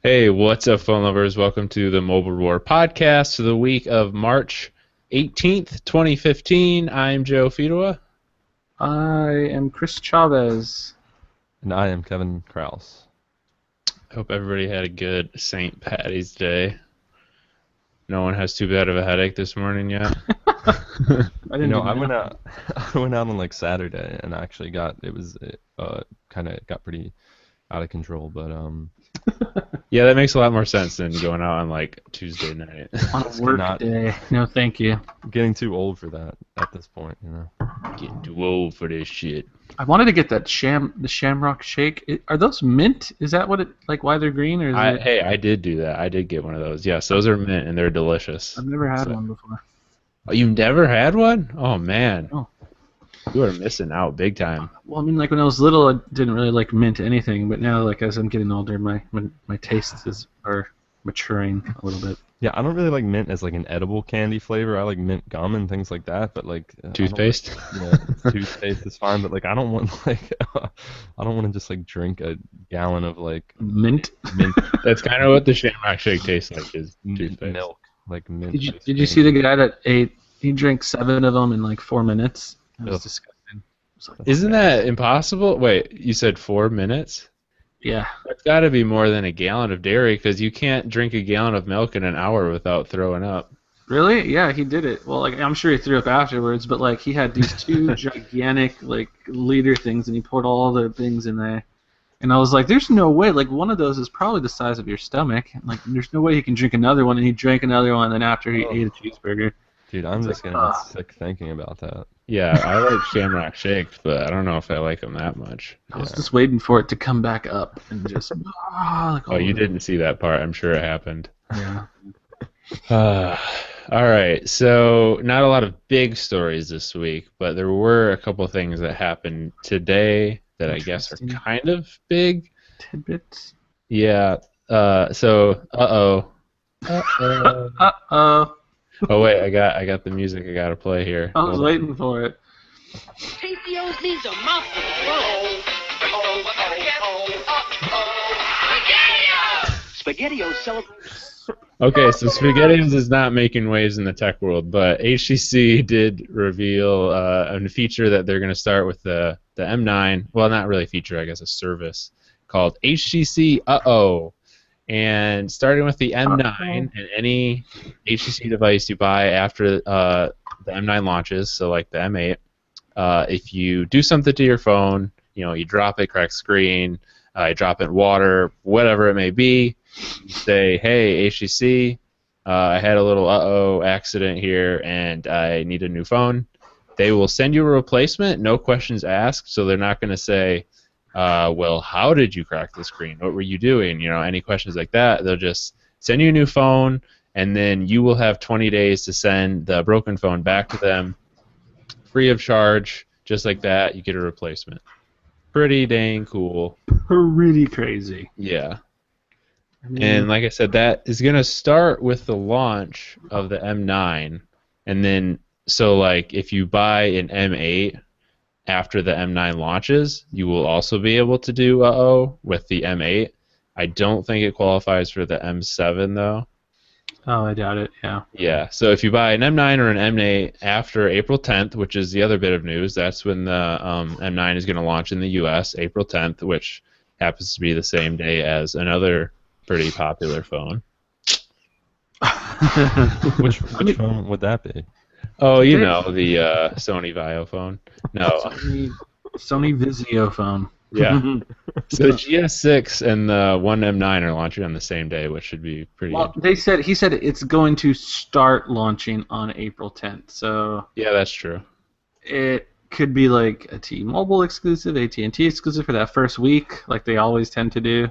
Hey, what's up, phone lovers? Welcome to the Mobile War podcast for the week of March 18th, 2015. I'm Joe Fedua. I am Chris Chavez. And I am Kevin Kraus. I hope everybody had a good St. Patty's Day. No one has too bad of a headache this morning yet. I didn't I went out. I went out on like Saturday, and actually kind of got pretty out of control. But Yeah, that makes a lot more sense than going out on like Tuesday night. on a work day. No, thank you. getting too old for that at this point. Getting too old for this shit. I wanted to get the Shamrock Shake. Are those mint? Is that what why they're green, or is it? Hey, I did do that. I did get one of those. Yes, those are mint and they're delicious. I've never had So- one before. Oh, you've never had one? Oh man, Oh. you are missing out big time. Well, I mean, like when I was little, I didn't really like mint anything, but now, like as I'm getting older, my tastes are maturing a little bit. Yeah, I don't really like mint as like an edible candy flavor. I like mint gum and things like that. But like Toothpaste? Toothpaste is fine. But like I don't want I don't want to just like drink a gallon of like Mint. mint That's kind of what the Shamrock Shake tastes like, is toothpaste. milk. Like mint. Did you see the guy that ate? He drank 7 of them in like 4 minutes. It was Ugh. disgusting. It was like, Isn't that impossible? Wait, you said 4 minutes? yeah. That's got to be more than a gallon of dairy, because you can't drink a gallon of milk in an hour without throwing up. Really? Yeah, he did it. Well, like I'm sure he threw up afterwards, but like he had these 2 gigantic like liter things, and he poured all the things in there. And I was like, "There's no way. Like one of those is probably the size of your stomach. And, like there's no way he can drink another one." And he drank another one, and then after he ate a cheeseburger. Dude, I'm just like, gonna get sick thinking about that. Yeah, I like Shamrock Shakes, but I don't know if I like them that much. I was just waiting for it to come back up and just. Like, Oh, you didn't see that part. I'm sure it happened. Yeah. All right, so not a lot of big stories this week, but there were a couple of things that happened today that I guess are Interesting. kind of big. Tidbits. Yeah. So, uh-oh. Uh-oh. Uh-oh. Oh wait, I got the music I gotta play here. I was Hold on. waiting for it. TCO's needs a mouthful. SpaghettiOs celebrates. Okay, so SpaghettiOs is not making waves in the tech world, but HTC did reveal a feature that they're going to start with the M9. Well, not really a feature, I guess a service called HTC Uh Oh. And starting with the M9 and any HTC device you buy after the M9 launches, so like the M8, if you do something to your phone, you drop it, crack screen, you drop it in water, whatever it may be, you say, hey, HTC, I had a little uh-oh accident here and I need a new phone. They will send you a replacement, no questions asked, so they're not going to say, well, how did you crack the screen? What were you doing? Any questions like that. They'll just send you a new phone, and then you will have 20 days to send the broken phone back to them free of charge. Just like that, you get a replacement. Pretty dang cool. Pretty crazy. Yeah. I mean, And like I said, that is going to start with the launch of the M9. And then, so like if you buy an M8 after the M9 launches, you will also be able to do uh-oh with the M8. I don't think it qualifies for the M7 though. oh, I doubt it. Yeah. Yeah, so if you buy an M9 or an M8 after April 10th, which is the other bit of news, that's when the M9 is going to launch in the US, April 10th, which happens to be the same day as another pretty popular phone. Which phone would that be? Oh, you know, the Sony Vaio phone. No, Sony Vizio phone. yeah. So the GS6 and the One M9 are launching on the same day, which should be pretty Well, good. he said it's going to start launching on April 10th. So Yeah, that's true. it could be like a T-Mobile exclusive, AT&T exclusive for that first week, like they always tend to do.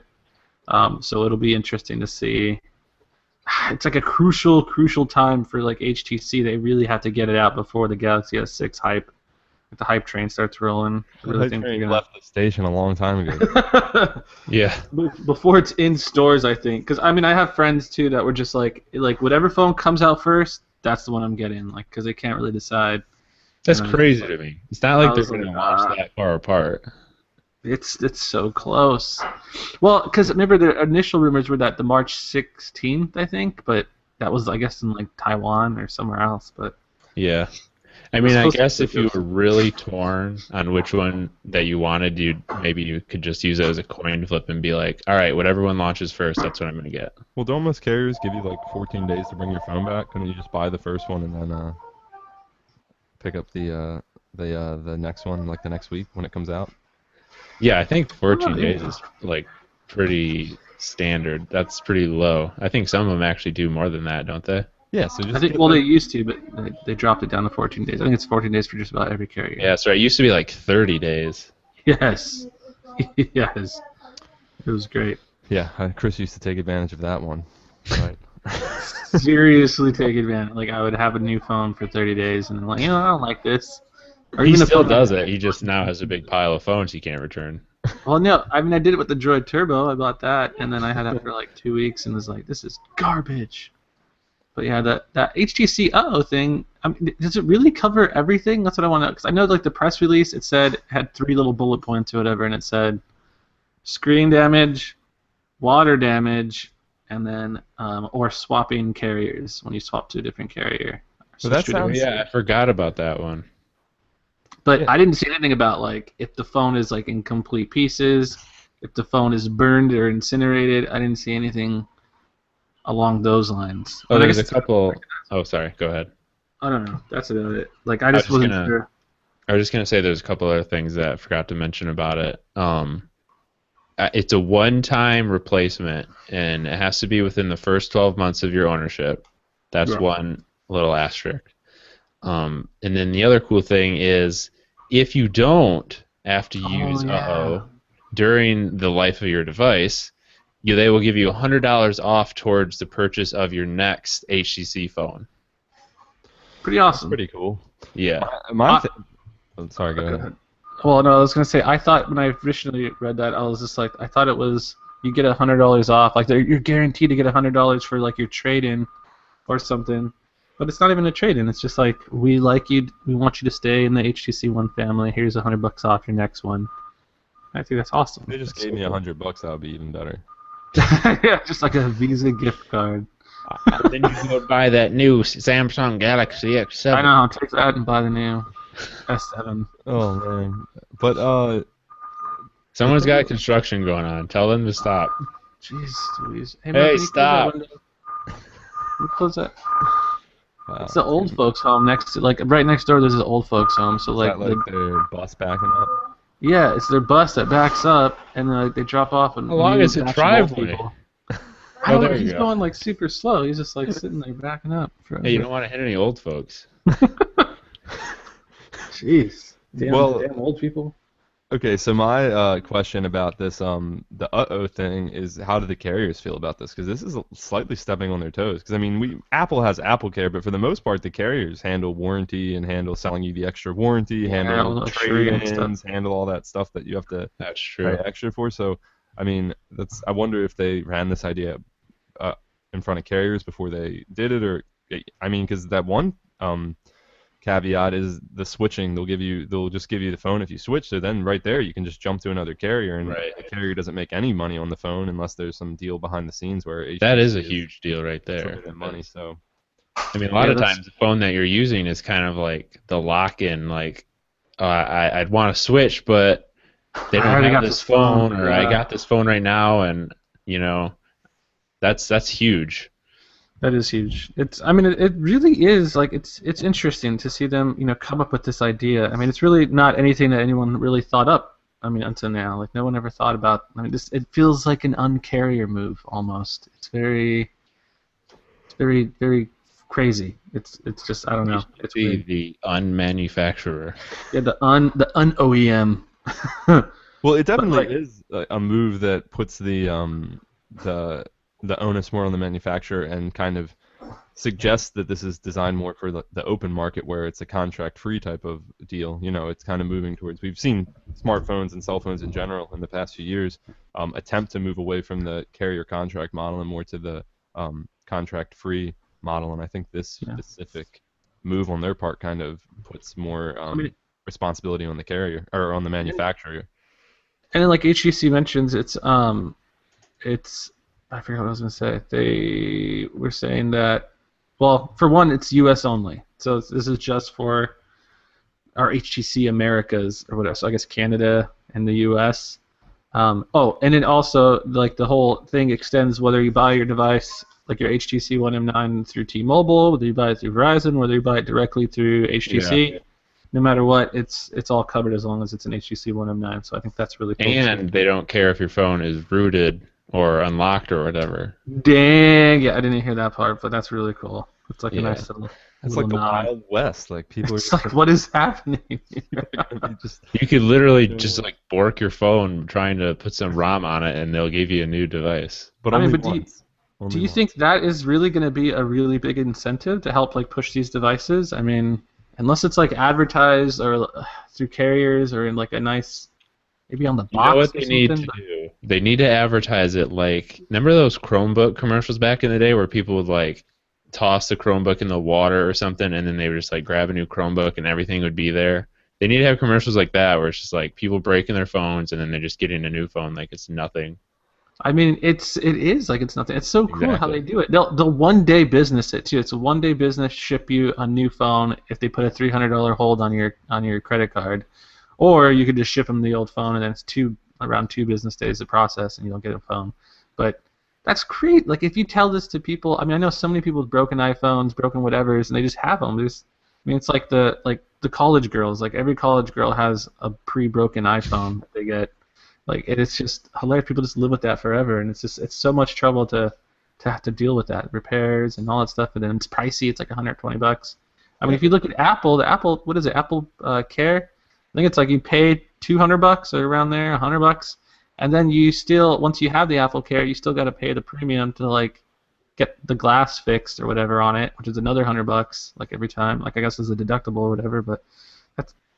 So it'll be interesting to see. It's like a crucial time for like HTC. They really have to get it out before the Galaxy S6 hype. If the hype train starts rolling, I really think they're Train gonna. left the station a long time ago. Yeah. Before it's in stores, I think. Because I mean, I have friends too that were just like whatever phone comes out first, that's the one I'm getting. Like, because they can't really decide. That's Yeah. crazy to me. It's not like I they're was going to like, launch that far apart. It's so close. Well, because remember the initial rumors were that the March 16th, I think, but that was I guess in like Taiwan or somewhere else. But Yeah. I it was mean, I supposed to guess be if you close. were really torn on which one that you wanted, you could just use it as a coin flip and be like, all right, whatever one launches first, that's what I'm gonna get. Well, don't most carriers give you like 14 days to bring your phone back? Couldn't you just buy the first one and then pick up the next one like the next week when it comes out? Yeah, I think Oh, 14 days yeah. is like pretty standard. That's pretty low. I think some of them actually do more than that, don't they? Yeah, so I just think get well they like used to, but they dropped it down to 14 days. I think it's 14 days for just about every carrier. Yeah, so it used to be like 30 days. Yes. Yes. It was great. yeah. Chris used to take advantage of that one. Right. Seriously take advantage. Like I would have a new phone for 30 days and I'm like, I don't like this. Or He even a still phone. does it. He just now has a big pile of phones he can't return. Well, no, I mean I did it with the Droid Turbo. I bought that and then I had it for like 2 weeks and was like, this is garbage. But yeah, that HTC Uh Oh thing. I mean, does it really cover everything? That's what I want to know. Because I know, like the press release, it said it had 3 little bullet points or whatever, and it said screen damage, water damage, and then or swapping carriers when you swap to a different carrier. So that Switch to a Oh sounds- different- yeah, I forgot about that one. But Yeah. I didn't see anything about like if the phone is like in complete pieces, if the phone is burned or incinerated. I didn't see anything along those lines. Oh, But I there's a guess couple. Oh, sorry. Go ahead. I don't know. That's about it. Like I was just just wasn't gonna- sure. I was just gonna say there's a couple other things that I forgot to mention about it. It's a one-time replacement, and it has to be within the first 12 months of your ownership. That's Right. one little asterisk. And then the other cool thing is, if you don't have to use yeah. Uh-Oh during the life of your device, they will give you $100 off towards the purchase of your next HTC phone. Pretty awesome. pretty cool. Yeah. Oh, sorry, go ahead. Well, no, I was gonna say I thought when I originally read that I was just like I thought it was you get $100 off, like you're guaranteed to get $100 for like your trade-in or something, but it's not even a trade-in. It's just like we like you, we want you to stay in the HTC One family. Here's $100 off your next one. I think that's awesome. If they just That's gave so me cool. $100, that would be even better. Yeah, just like a Visa gift card. Then you can go buy that new Samsung Galaxy X7. I know. Take that and buy the new S7. Oh man, but Someone's got construction going on. Tell them to stop. Jeez Louise. Hey, Hey, man, can you close that stop. window? Can you close that? wow. It's the old folks' home next to, like, right next door. There's an old folks' home. So Is like, that like their bus backing up? yeah, it's their bus that backs up, and they drop off. And How long is the driveway? I don't know. there you He's go. going like super slow. He's just like sitting there backing up. Hey, you don't want to hit any old folks. Jeez. Damn, Well- damn old people. Okay, so my question about this, the Uh-Oh thing is, how do the carriers feel about this? Because this is slightly stepping on their toes. Because I mean, Apple has Apple Care, but for the most part, the carriers handle warranty and handle selling you the extra warranty, Yeah, all handle the trade-in trade-ins, handle all that stuff that you have to That's pay true. extra for. So, I mean, I wonder if they ran this idea in front of carriers before they did it, or I mean, because that one caveat is the switching. They'll just give you the phone if you switch. So then right there, you can just jump to another carrier, and Right. the carrier doesn't make any money on the phone unless there's some deal behind the scenes where That is a HTC huge deal right there. saving them money. So I mean, a lot Yeah, of that's- times the phone that you're using is kind of like the lock-in. Like, I'd want to switch, but they I don't already have got this this phone, phone, or I yeah. got this phone right now, and you know, that's huge. That is huge. I mean, it really is like it's interesting to see them, come up with this idea. I mean, it's really not anything that anyone really thought up. I mean, until now, like no one ever thought about. I mean, it feels like an uncarrier move almost. It's very, very crazy. It's just I don't know. It's Be weird. the unmanufacturer. Yeah, the un OEM. well, it definitely like- is a move that puts the onus more on the manufacturer and kind of suggests that this is designed more for the open market where it's a contract-free type of deal. You know, it's kind of moving towards. We've seen smartphones and cell phones in general in the past few years attempt to move away from the carrier contract model and more to the contract-free model. And I think this specific move on their part kind of puts more responsibility on the carrier or on the manufacturer. And then like HTC mentions, it's I forgot what I was gonna say. They were saying that, well, for one, it's U.S. only. So this is just for our HTC Americas or whatever. So I guess Canada and the U.S. And then also like the whole thing extends whether you buy your device like your HTC One M9 through T-Mobile, whether you buy it through Verizon, whether you buy it directly through HTC. Yeah. No matter what, it's all covered as long as it's an HTC One M9. So I think that's really cool. And they don't care if your phone is rooted or unlocked or whatever. Dang, yeah, I didn't hear that part, but that's really cool. It's like a nice little. It's little like the nod. Wild West. Like people It's are like, what is happening? just You could literally just like bork your phone trying to put some ROM on it, and they'll give you a new device. but I mean, only but do you- once. Do Only you once. think that is really going to be a really big incentive to help like push these devices? I mean, unless it's like advertised or through carriers or in like a nice, maybe on the You box know what or they need to something. do? They need to advertise it like, remember those Chromebook commercials back in the day where people would like toss the Chromebook in the water or something, and then they would just like grab a new Chromebook and everything would be there? They need to have commercials like that where it's just like people breaking their phones and then they're just getting a new phone like it's nothing. I mean, it is like it's nothing. It's so cool how Exactly. they do it. They'll one day business it too. It's a one day business ship you a new phone if they put a $300 hold on your credit card, or you could just ship them the old phone and then it's around 2 business days to process and you'll get a phone. But that's great. Like if you tell this to people, I mean, I know so many people with broken iPhones, broken whatevers, and they just have them. I mean, it's like the college girls. Like every college girl has a pre-broken iPhone that they get. Like it's just hilarious. People just live with that forever, and it's so much trouble to have to deal with that repairs and all that stuff. And then it's pricey. It's like $120. I mean, if you look at Apple, what is it? Apple Care. I think it's like you pay $200 or around there, $100, and then you still once you have the Apple Care, you still got to pay the premium to like get the glass fixed or whatever on it, which is another $100 like every time. Like I guess it's a deductible or whatever, but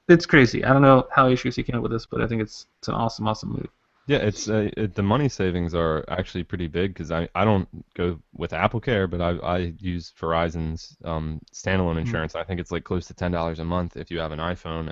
it's crazy. I don't know how HTC came up with this, but I think it's an awesome move. Yeah, it's the money savings are actually pretty big because I don't go with Apple Care, but I use Verizon's standalone insurance. I think it's like close to $10 a month if you have an iPhone,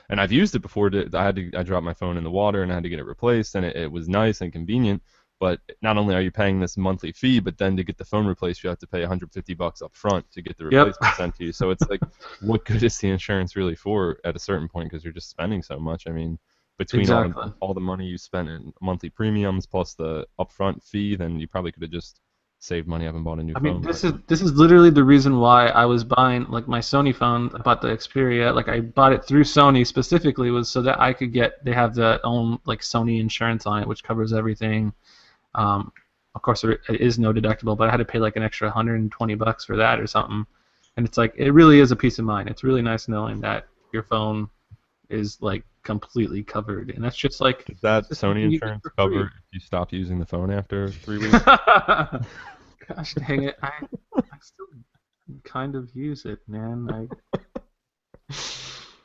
and I've used it before. I dropped my phone in the water and I had to get it replaced, and it was nice and convenient. But not only are you paying this monthly fee, but then to get the phone replaced, you have to pay $150 up front to get the replacement sent to you. So it's like, what good is the insurance really for at a certain point? Because you're just spending so much. I mean, between Exactly. all the money you spent in monthly premiums plus the upfront fee, then you probably could have just saved money up and bought a new I phone. mean, this is literally the reason why I was buying like my Sony phone. I bought the Xperia. Like I bought it through Sony specifically was so that I could get. They have their own like Sony insurance on it, which covers everything. Of course, there is no deductible, but I had to pay like an extra $120 for that or something. And it's like it really is a peace of mind. It's really nice knowing that your phone is like completely covered, and that's just like. Does that just Sony something you get insurance for free. cover if you stop using the phone after 3 weeks? Gosh dang it! I still kind of use it, man.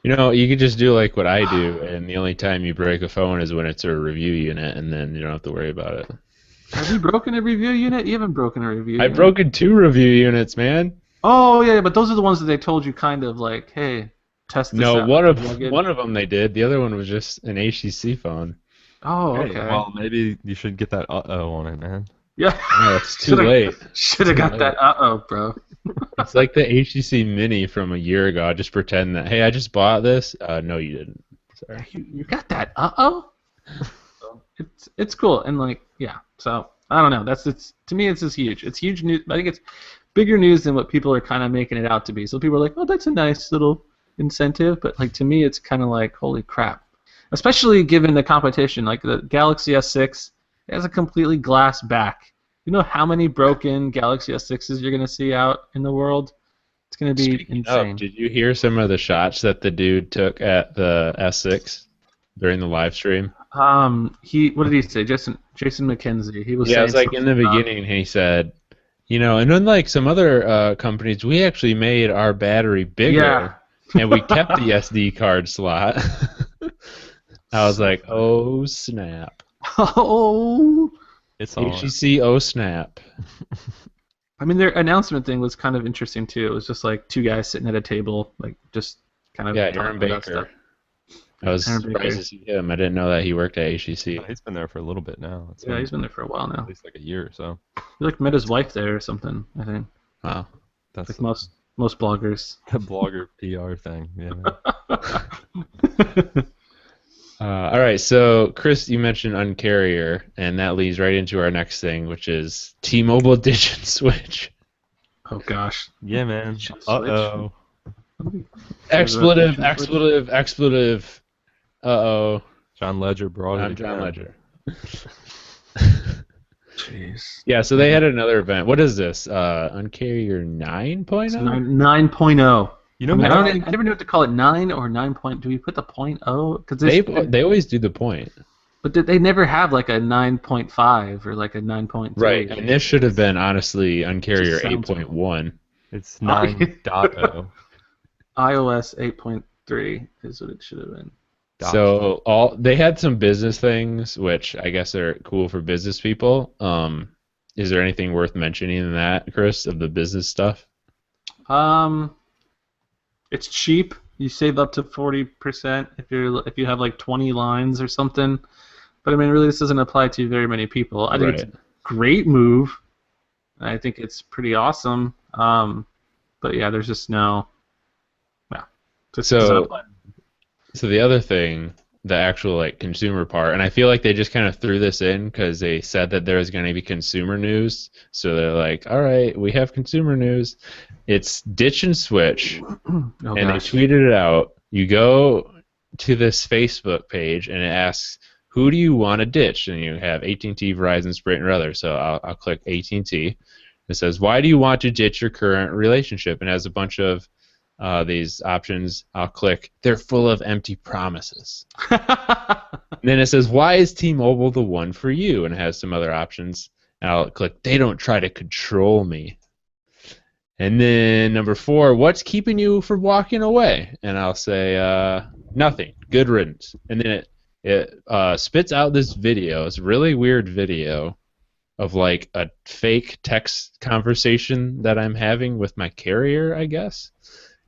You know, you could just do like what I do, and the only time you break a phone is when it's a review unit, and then you don't have to worry about it. Have you broken a review unit? You haven't broken a review unit. I've broken 2 review units, man. Oh yeah, but those are the ones that they told you kind of like, hey, test this No, out. one Plug of them they did. The other one was just an HTC phone. Oh, Hey, okay. well, maybe you should get that oh on it, man. Yeah. Oh, it's too late. Should have got that bro. It's like the HTC Mini from a year ago. I just pretend that, hey, I just bought this. No, you didn't. Sorry. You got that it's cool and like yeah. So I don't know. To me it's just huge. It's huge news. I think it's bigger news than what people are kind of making it out to be. So people are like, oh, that's a nice little incentive, but like to me it's kind of like holy crap. Especially given the competition, like the Galaxy S6 has a completely glass back. You know how many broken Galaxy S6s you're gonna see out in the world? It's gonna be Speaking insane. of, did you hear some of the shots that the dude took at the S6 during the live stream? What did he say? Jason McKenzie. He was Yeah, saying it was like in the something about- beginning, he said, you know, and unlike some other companies, we actually made our battery bigger, Yeah. and we kept the SD card slot. I was like, oh snap! Oh. It's on. HTC, oh snap! I mean, their announcement thing was kind of interesting too. It was just like 2 guys sitting at a table, like just kind of Yeah, talking Aaron about Baker. stuff. I was Aaron surprised Baker. to see him. I didn't know that he worked at HTC. He's been there for a little bit now. It's Yeah, he's been there for a while now. at least like a year or so. He like met his wife there or something. I think Wow. That's like most bloggers. the blogger PR thing. Yeah. All right, so Chris, you mentioned Uncarrier, and that leads right into our next thing, which is T-Mobile ditch and switch. Oh gosh. Yeah, man. Ditch and Uh-oh. Expletive, Ditch and switch. expletive, expletive. Uh-oh. John Ledger brought it I'm John again. Ledger. Jeez. Yeah, so they had another event. What is this? Uncarrier 9.0? It's 9.0. You know, I, mean, man, I never know what to call it. 9 or 9 point. Do we put the point oh? Because They always do the point. but they never have like a 9.5 or like a 9.3. Right, and this should have been, honestly, Uncarrier Just sounds- 8.1. it's 9.0. iOS 8.3 is what it should have been. So they had some business things, which I guess are cool for business people. Is there anything worth mentioning in that, Chris, of the business stuff? It's cheap. You save up to 40% if you have like 20 lines or something. But I mean, really, this doesn't apply to very many people. I think it's a great move. I think it's pretty awesome. But yeah, there's just no. Yeah. Just doesn't apply. So the other thing, the actual like consumer part, and I feel like they just kind of threw this in because they said that there was going to be consumer news. So they're like, all right, we have consumer news. It's ditch and switch, Oh, and gosh. they tweeted it out. You go to this Facebook page, and it asks, who do you want to ditch? And you have AT&T, Verizon, Sprint, and others. So I'll click AT&T. It says, why do you want to ditch your current relationship? And it has a bunch of these options. I'll click, they're full of empty promises. And then it says, why is T-Mobile the one for you? And it has some other options. And I'll click, they don't try to control me. And then number 4, what's keeping you from walking away? And I'll say, nothing. Good riddance. And then it spits out this video. It's a really weird video of like a fake text conversation that I'm having with my carrier, I guess.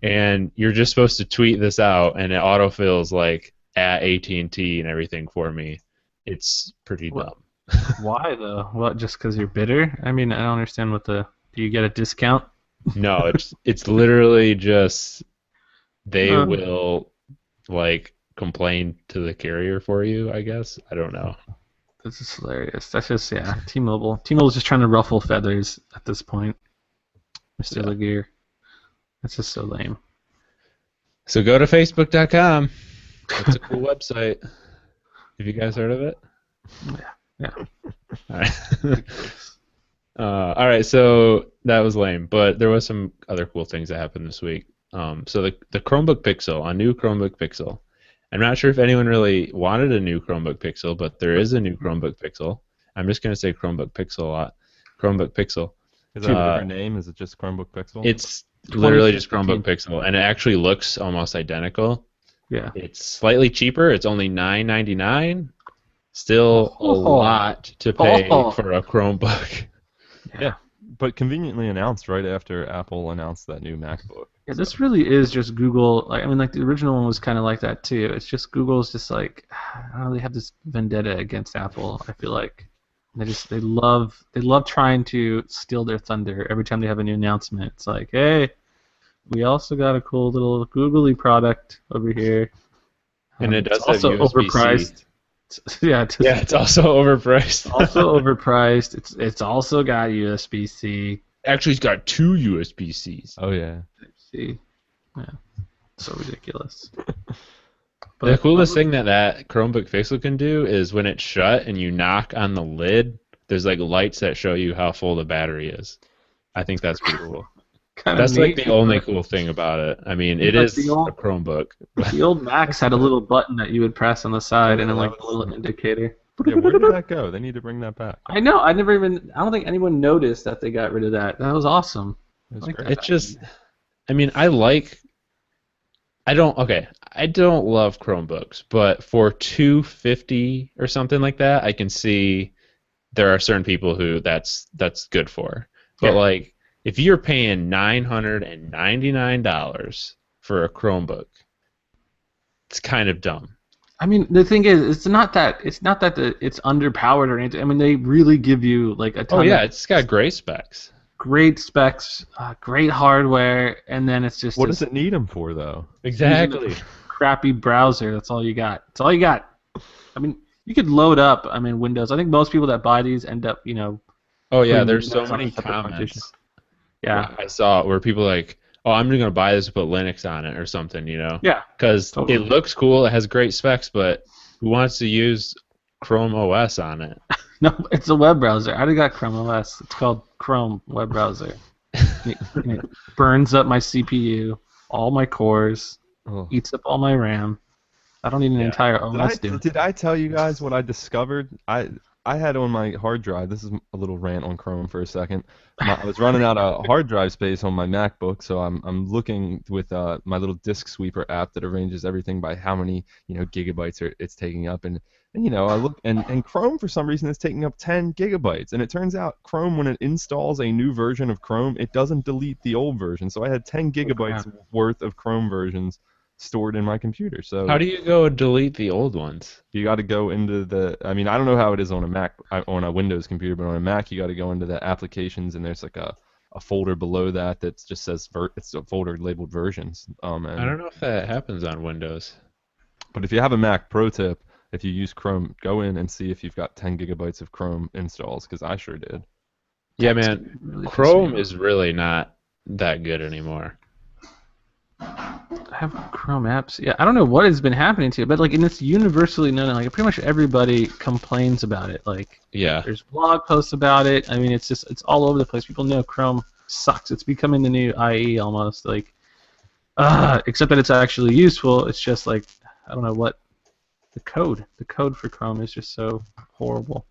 And you're just supposed to tweet this out, and it autofills like at AT&T and everything for me. It's pretty dumb. Why though? What? Just because you're bitter? I mean, I don't understand what the. Do you get a discount? No, it's literally just they will like complain to the carrier for you, I guess. I don't know. This is hilarious. That's just T-Mobile. T-Mobile's just trying to ruffle feathers at this point. Mr. Laguerre. That's just so lame. So go to Facebook.com. It's a cool website. Have you guys heard of it? Yeah. All right. All right, so that was lame, but there was some other cool things that happened this week. So the Chromebook Pixel, a new Chromebook Pixel. I'm not sure if anyone really wanted a new Chromebook Pixel, but there is a new Chromebook Pixel. I'm just going to say Chromebook Pixel a lot. Chromebook Pixel. Is that a different name? Is it just Chromebook Pixel? It's literally just Chromebook Pixel, and it actually looks almost identical. Yeah. It's slightly cheaper. It's only $9.99. Still a lot to pay for a Chromebook. Yeah, but conveniently announced right after Apple announced that new MacBook. Yeah, this really is just Google. Like, I mean, like the original one was kind of like that too. It's just Google's just like, I don't know, they have this vendetta against Apple. I feel like they love trying to steal their thunder every time they have a new announcement. It's like, hey, we also got a cool little googly product over here. And it does it's also have USB-C. overpriced. It's also overpriced. Also overpriced. It's also got USB-C. Actually, it's got 2 USB-Cs. Oh yeah. See, yeah, so ridiculous. The coolest thing that Chromebook Pixel can do is when it's shut and you knock on the lid, there's like lights that show you how full the battery is. I think that's pretty cool. That's like the only cool thing about it. I mean, it is a Chromebook. The old Macs had a little button that you would press on the side and then like a little indicator. Yeah, where did that go? They need to bring that back. I know. I don't think anyone noticed that they got rid of that. That was awesome. It's just, I mean, I don't love Chromebooks, but for $250 or something like that, I can see there are certain people who that's good for. But like, if you're paying $999 for a Chromebook, it's kind of dumb. I mean, the thing is, it's not that it's underpowered or anything. I mean, they really give you like a ton Oh yeah, of it's got great specs. great specs, great hardware, and then it's just What this does it need them for, though? Exactly. crappy browser. That's all you got. That's all you got. I mean, you could load up. I mean, Windows. I think most people that buy these end up, Oh yeah, putting there's so Windows on a many separate partition. comments Yeah. I saw where people are like, oh, I'm gonna buy this to put Linux on it or something, Yeah. because Totally. it looks cool, it has great specs, but who wants to use Chrome OS on it? No, it's a web browser. I already got Chrome OS. It's called Chrome web browser. It burns up my CPU, all my cores, Oh. eats up all my RAM. I don't need an entire OS, dude. Did I tell you guys what I discovered? I had on my hard drive. This is a little rant on Chrome for a second. I was running out of hard drive space on my MacBook, so I'm looking with my little disk sweeper app that arranges everything by how many gigabytes it's taking up, and I look and Chrome for some reason is taking up 10 gigabytes, and it turns out Chrome, when it installs a new version of Chrome, it doesn't delete the old version. So I had 10 gigabytes worth of Chrome versions stored in my computer. So How do you go delete the old ones? you got to go into the. I mean, I don't know how it is on a Mac, on a Windows computer, but on a Mac, you got to go into the applications, and there's like a folder below that just says it's a folder labeled versions. I don't know if that happens on Windows. But if you have a Mac, pro tip: if you use Chrome, go in and see if you've got 10 gigabytes of Chrome installs, because I sure did. Yeah, man, Really Chrome pissing me is really not that good anymore. I have Chrome apps. Yeah, I don't know what has been happening to it, but like, and it's universally known. Like, pretty much everybody complains about it. Like, Yeah. there's blog posts about it. I mean, it's all over the place. People know Chrome sucks. It's becoming the new IE almost. Like, except that it's actually useful. It's just like, I don't know what the code for Chrome is just so horrible.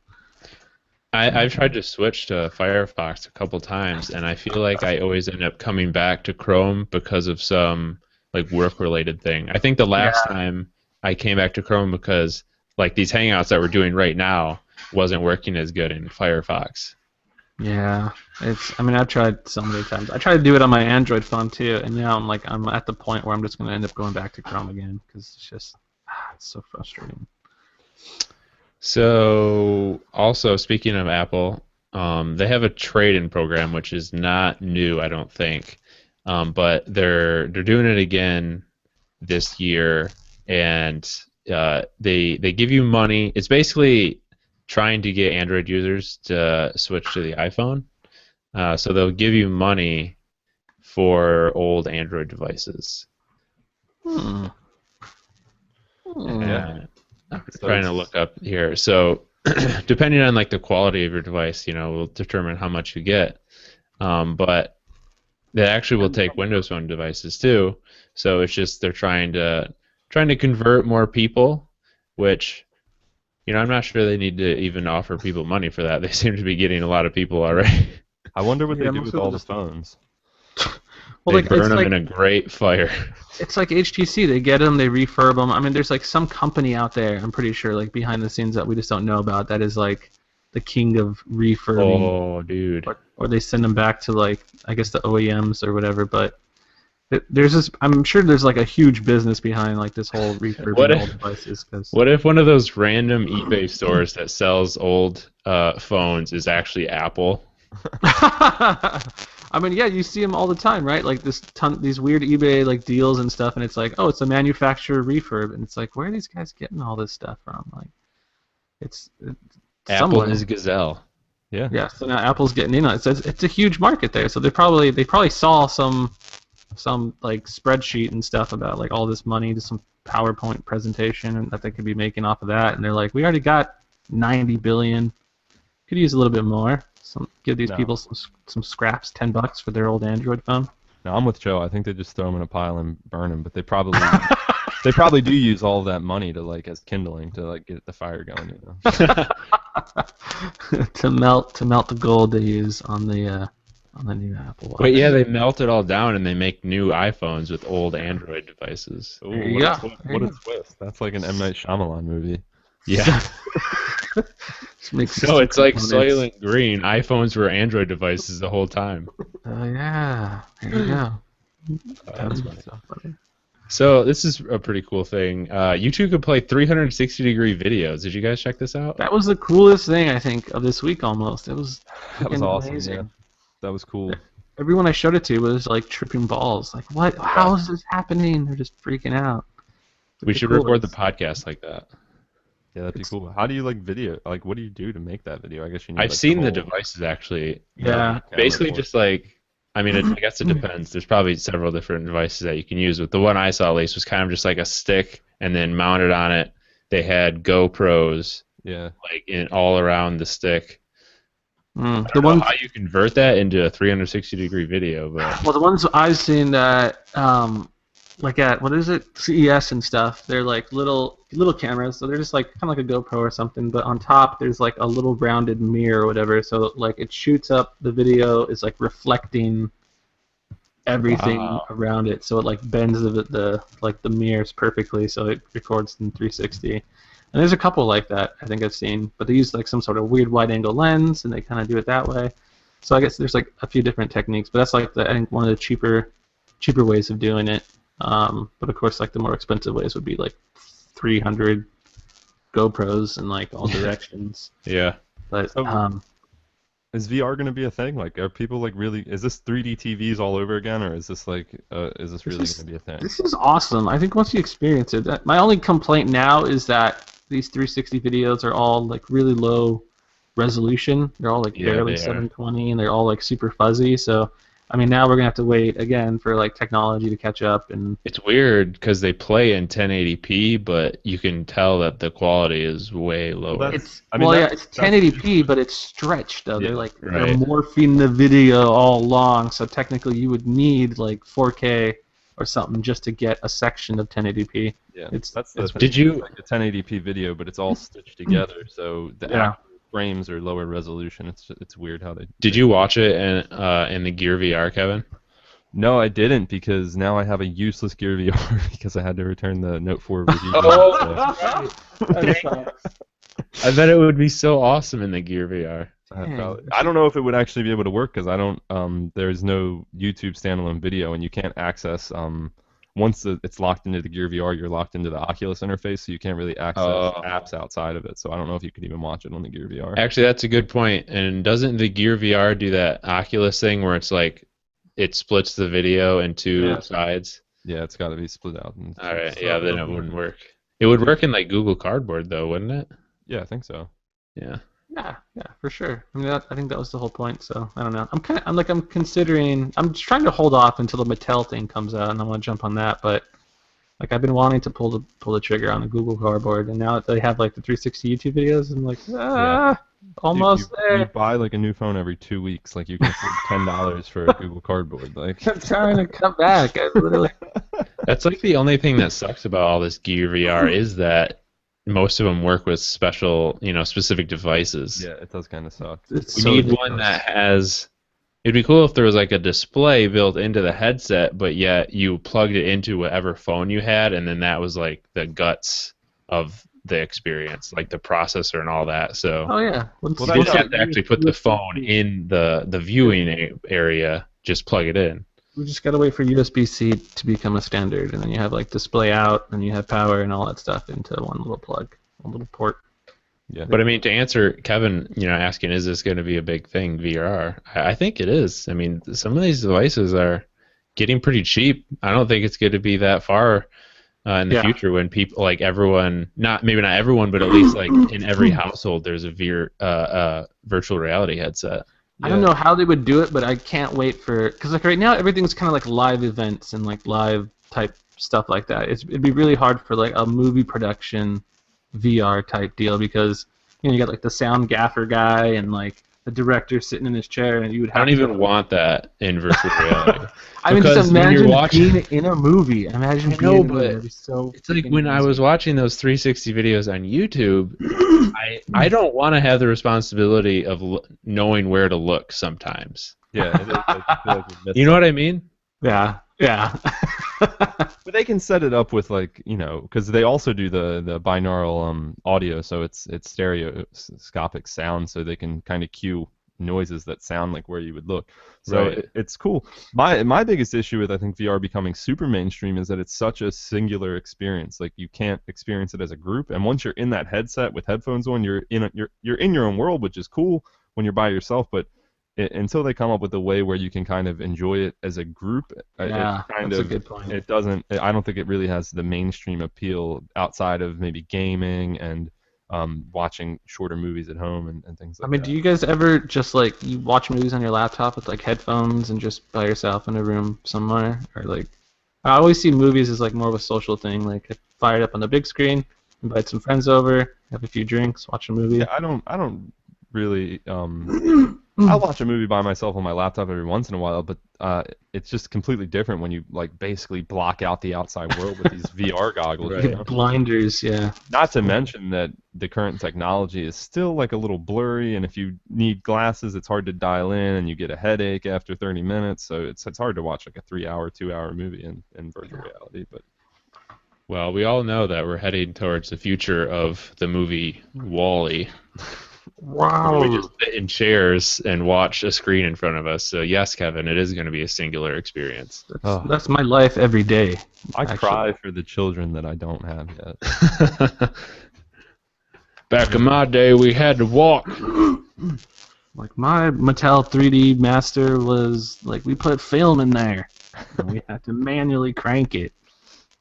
I've tried to switch to Firefox a couple times, and I feel like I always end up coming back to Chrome because of some like work-related thing. I think the last time I came back to Chrome because like these Hangouts that we're doing right now wasn't working as good in Firefox. Yeah, I mean, I've tried so many times. I tried to do it on my Android phone too, and now I'm at the point where I'm just gonna end up going back to Chrome again because it's just it's so frustrating. So, also speaking of Apple, they have a trade-in program which is not new, I don't think, but they're doing it again this year, and they give you money. It's basically trying to get Android users to switch to the iPhone. So they'll give you money for old Android devices. Yeah. I'm trying to look up here. So depending on like the quality of your device, will determine how much you get. But they actually will take Windows Phone devices too. So it's just they're trying to convert more people, which I'm not sure they need to even offer people money for that. They seem to be getting a lot of people already. I wonder what they do most with people all the just- phones. Well, They like, burn it's them like in a great fire. it's like HTC. They get them, they refurb them. I mean, there's like some company out there, I'm pretty sure, like behind the scenes that we just don't know about, that is like the king of refurbing. Oh, dude. Or they send them back to like, I guess, the OEMs or whatever. But there's this. I'm sure there's like a huge business behind like this whole refurbing What if- old devices. Cause What if one of those random eBay stores that sells old phones is actually Apple? I mean, yeah, you see them all the time, right? Like these weird eBay like deals and stuff, and it's like, oh, it's a manufacturer refurb, and it's like, where are these guys getting all this stuff from? Like, it's Apple somewhere. is Gazelle. Yeah. Yeah, so now Apple's getting in on it. So it's a huge market there. So they probably saw some like spreadsheet and stuff about like all this money, just some PowerPoint presentation and that they could be making off of that, and they're like, we already got 90 billion. Could use a little bit more. Give these people some scraps, $10 for their old Android phone. No, I'm with Joe. I think they just throw them in a pile and burn them, but they probably do use all of that money to like as kindling to like get the fire going. to melt the gold they use on the new Apple Watch. Wait, yeah, they melt it all down and they make new iPhones with old Android devices. Ooh, There you what go. what a twist! That's like an M. Night Shyamalan movie. Yeah. Makes No, it's like components. Soylent Green. iPhones were Android devices the whole time. Oh yeah, there you go. That's That's so funny. So this is a pretty cool thing. YouTube could play 360-degree videos. Did you guys check this out? That was the coolest thing I think of this week almost. It was That was freaking awesome. amazing. Yeah, that was cool. Everyone I showed it to was like tripping balls. Like, what? How is this happening? They're just freaking out. We should record the podcast like that. Yeah, that'd be cool. How do you like video? Like, what do you do to make that video? I guess you need. I've like, seen the whole devices actually. Yeah. Basically, camera just like, I mean, I guess it depends. There's probably several different devices that you can use, but the one I saw at least was kind of just like a stick, and then mounted on it, they had GoPros Yeah. like in all around the stick. I The don't know ones, how you convert that into a 360-degree video, but well, the ones I've seen that, like at what is it, CES and stuff. They're like little cameras, so they're just like kind of like a GoPro or something. But on top, there's like a little rounded mirror or whatever. So like it shoots up the video, is like reflecting everything Wow. around it. So it like bends the mirrors perfectly, so it records in 360. And there's a couple like that I think I've seen, but they use like some sort of weird wide angle lens, and they kind of do it that way. So I guess there's like a few different techniques, but that's like I think one of the cheaper ways of doing it. But of course, like the more expensive ways would be like 300 GoPros in like all directions. yeah. But So- Is VR going to be a thing? Like, are people like really? Is this 3D TVs all over again, or is this like, is this really is- going to be a thing? this is awesome. I think once you experience it, my only complaint now is that these 360 videos are all like really low resolution. They're all like Yeah, barely they are. 720, and they're all like super fuzzy. So, I mean, now we're gonna have to wait again for like technology to catch up. And It's weird because they play in 1080p, but you can tell that the quality is way lower. that's- it's I mean, well, yeah, that's- it's 1080p, but it's stretched though. They're Yeah, like right. they're morphing the video all long. So technically, you would need like 4K or something just to get a section of 1080p. Yeah, It's- that's the it's- thing. Did you- It's like a 1080p video, but it's all stitched together, so the Yeah. actual frames are lower resolution. It's weird how they. Did you watch it in the Gear VR, Kevin? No, I didn't because now I have a useless Gear VR because I had to return the Note 4 review. Oh, I bet it would be so awesome in the Gear VR. I don't know if it would actually be able to work because I don't. There's no YouTube standalone video, and you can't access. Once it's locked into the Gear VR, you're locked into the Oculus interface, so you can't really access Oh. apps outside of it. So I don't know if you could even watch it on the Gear VR. Actually, that's a good point. And doesn't the Gear VR do that Oculus thing where it's like it splits the video in two Yeah. sides? Yeah, it's got to be split out. All right, yeah, then it wouldn't work. It would work in like Google Cardboard though, wouldn't it? Yeah, I think so. Yeah. Yeah, for sure. I mean, I think that was the whole point. So I don't know. I'm considering. I'm just trying to hold off until the Mattel thing comes out, and I want to jump on that. But like, I've been wanting to pull the trigger on the Google Cardboard, and now that they have like the 360 YouTube videos, I'm like, almost Dude, there. you buy like a new phone every 2 weeks. Like you can afford $10 for a Google Cardboard. Like I'm trying to cut back. I literally. That's like the only thing that sucks about all this Gear VR is that most of them work with special, specific devices. yeah, it does kind of suck. It's We so need ridiculous. one that has. It'd be cool if there was like a display built into the headset, but yet you plugged it into whatever phone you had, and then that was like the guts of the experience, like the processor and all that. So Oh yeah. Well, you that's don't how- have to actually put the phone in the viewing area. Just plug it in. We just gotta wait for USB-C to become a standard, and then you have like display out, and you have power and all that stuff into one little plug, one little port. Yeah. But I mean, to answer Kevin, asking, is this going to be a big thing, VR? I think it is. I mean, some of these devices are getting pretty cheap. I don't think it's going to be that far in the Yeah. future when people, like everyone, maybe not everyone, but at least like in every household, there's a virtual reality headset. I don't know how they would do it, but I can't wait for, because like right now everything's kind of like live events and like live type stuff like that. It'd be really hard for like a movie production VR type deal because you got like the sound gaffer guy and like the director sitting in his chair, and you would have. I don't even want that in virtual reality. I mean, because just when you're imagine watching- being in a movie. Imagine I being know, in a movie. but That'd be so. It's like freaking when I amazing. was watching those 360 videos on YouTube, I don't want to have the responsibility of knowing where to look sometimes. Yeah. It is, I feel like we missed You know what I mean? Yeah. But they can set it up with like because they also do the binaural audio, so it's stereoscopic sound, so they can kind of cue noises that sound like where you would look. So Right. it's cool. My biggest issue with I think VR becoming super mainstream is that it's such a singular experience. Like you can't experience it as a group. And once you're in that headset with headphones on, you're in your own world, which is cool when you're by yourself. But until they come up with a way where you can kind of enjoy it as a group, Yeah, it kind that's of a good point. it doesn't. I don't think it really has the mainstream appeal outside of maybe gaming and watching shorter movies at home and things I like mean, that. do you guys ever just like you watch movies on your laptop with like headphones and just by yourself in a room somewhere, or like I always see movies as like more of a social thing. Like fire it up on the big screen, invite some friends over, have a few drinks, watch a movie. Yeah, I don't really. I watch a movie by myself on my laptop every once in a while, but it's just completely different when you like basically block out the outside world with these VR goggles. Right. You know? Blinders, yeah. Not to mention that the current technology is still like a little blurry, and if you need glasses, it's hard to dial in, and you get a headache after 30 minutes. So it's hard to watch like a 3-hour, 2-hour movie in virtual reality. But Well, we all know that we're heading towards the future of the movie Wall-E, where we just sit in chairs and watch a screen in front of us. So yes, Kevin, it is going to be a singular experience. That's my life every day. I Actually. cry for the children that I don't have yet. Back in my day, we had to walk. Like my Mattel 3D Master was like we put film in there, and we had to manually crank it.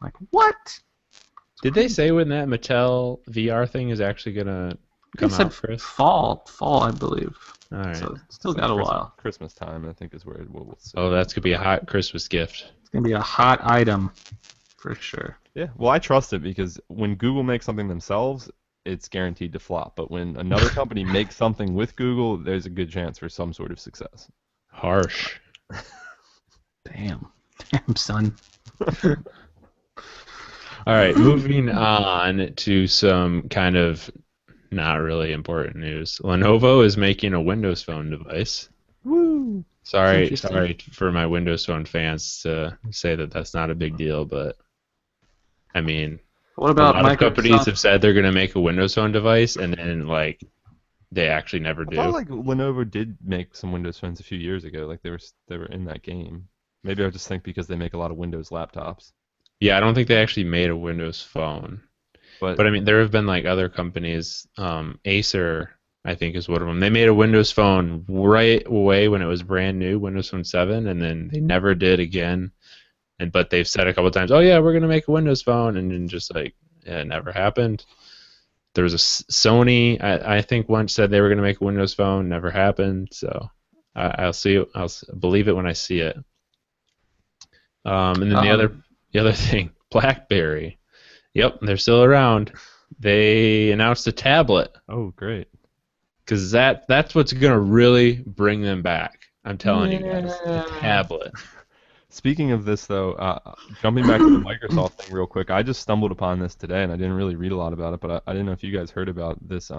Like what? Did they say when that Mattel VR thing is actually going to They come said out, Chris? fall, I believe. All right. So it's still got a while. Christmas time, I think, is where we'll see. Oh, that's going to be a hot Christmas gift. It's gonna be a hot item, for sure. Yeah, well, I trust it because when Google makes something themselves, it's guaranteed to flop. But when another company makes something with Google, there's a good chance for some sort of success. Harsh. Damn, son. All right, moving on to some kind of not really important news. Lenovo is making a Windows Phone device. Woo! Sorry for my Windows Phone fans to say that that's not a big deal, but I mean, What about a lot of companies Microsoft? have said they're going to make a Windows Phone device, and then like they actually never I do. thought like Lenovo did make some Windows phones a few years ago. Like they were in that game. Maybe I just think because they make a lot of Windows laptops. Yeah, I don't think they actually made a Windows Phone. But I mean, there have been like other companies. Acer, I think, is one of them. They made a Windows Phone right away when it was brand new, Windows Phone 7, and then they never did again. But they've said a couple times, "Oh yeah, we're gonna make a Windows Phone," and then just like it never happened. There was a Sony, I think, once said they were gonna make a Windows Phone, never happened. So I'll see. I'll believe it when I see it. And then the other thing, BlackBerry. Yep, they're still around. They announced a tablet Oh, great. because that's what's gonna really bring them back. I'm telling you guys, a tablet. Speaking of this, though, jumping back to the Microsoft thing real quick, I just stumbled upon this today, and I didn't really read a lot about it, but I didn't know if you guys heard about this.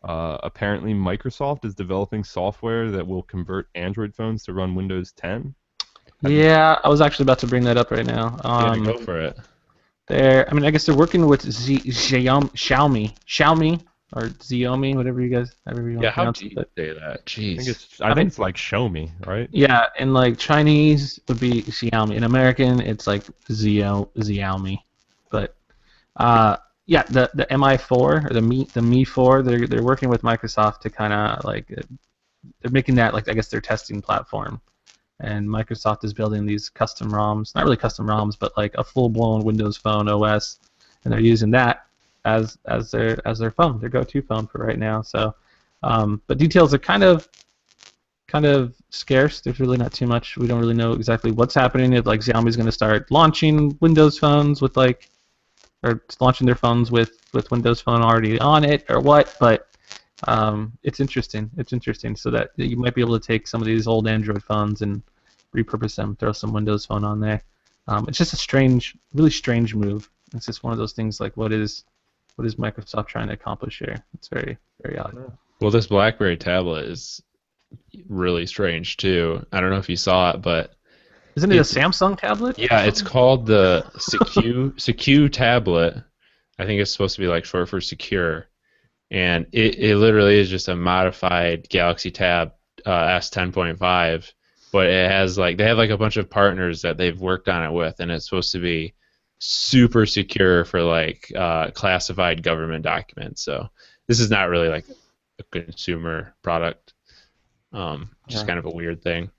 Apparently, Microsoft is developing software that will convert Android phones to run Windows 10. Yeah, I was actually about to bring that up right now. Yeah, go for it. I guess they're working with Xiaomi, or Xiaomi, whatever you want Yeah, to how pronounce do you it. say that? Jeez. I think it's like Show Me, right? Yeah, in like Chinese would be Xiaomi. In American, it's like Xiaomi. But yeah, the Mi4 or the Mi 4, they're working with Microsoft to kind of like they're making that like I guess their testing platform. And Microsoft is building these custom ROMs, not really custom ROMs, but like a full-blown Windows Phone OS, and they're using that as their phone, their go-to phone for right now. So, but details are kind of scarce. There's really not too much. We don't really know exactly what's happening. If like Xiaomi's going to start launching Windows phones with or launching their phones with Windows Phone already on it, or what, but. It's interesting. It's interesting, so that you might be able to take some of these old Android phones and repurpose them, throw some Windows Phone on there. It's just a really strange move. It's just one of those things like what is Microsoft trying to accomplish here? It's very, very odd. Well, this BlackBerry tablet is really strange too. I don't know if you saw it, but Isn't it a Samsung tablet? yeah, it's called the Secu tablet. I think it's supposed to be like short for secure. and it literally is just a modified Galaxy Tab S10.5, but it has like they have like a bunch of partners that they've worked on it with, and it's supposed to be super secure for like classified government documents. So this is not really like a consumer product, just kind of a weird thing.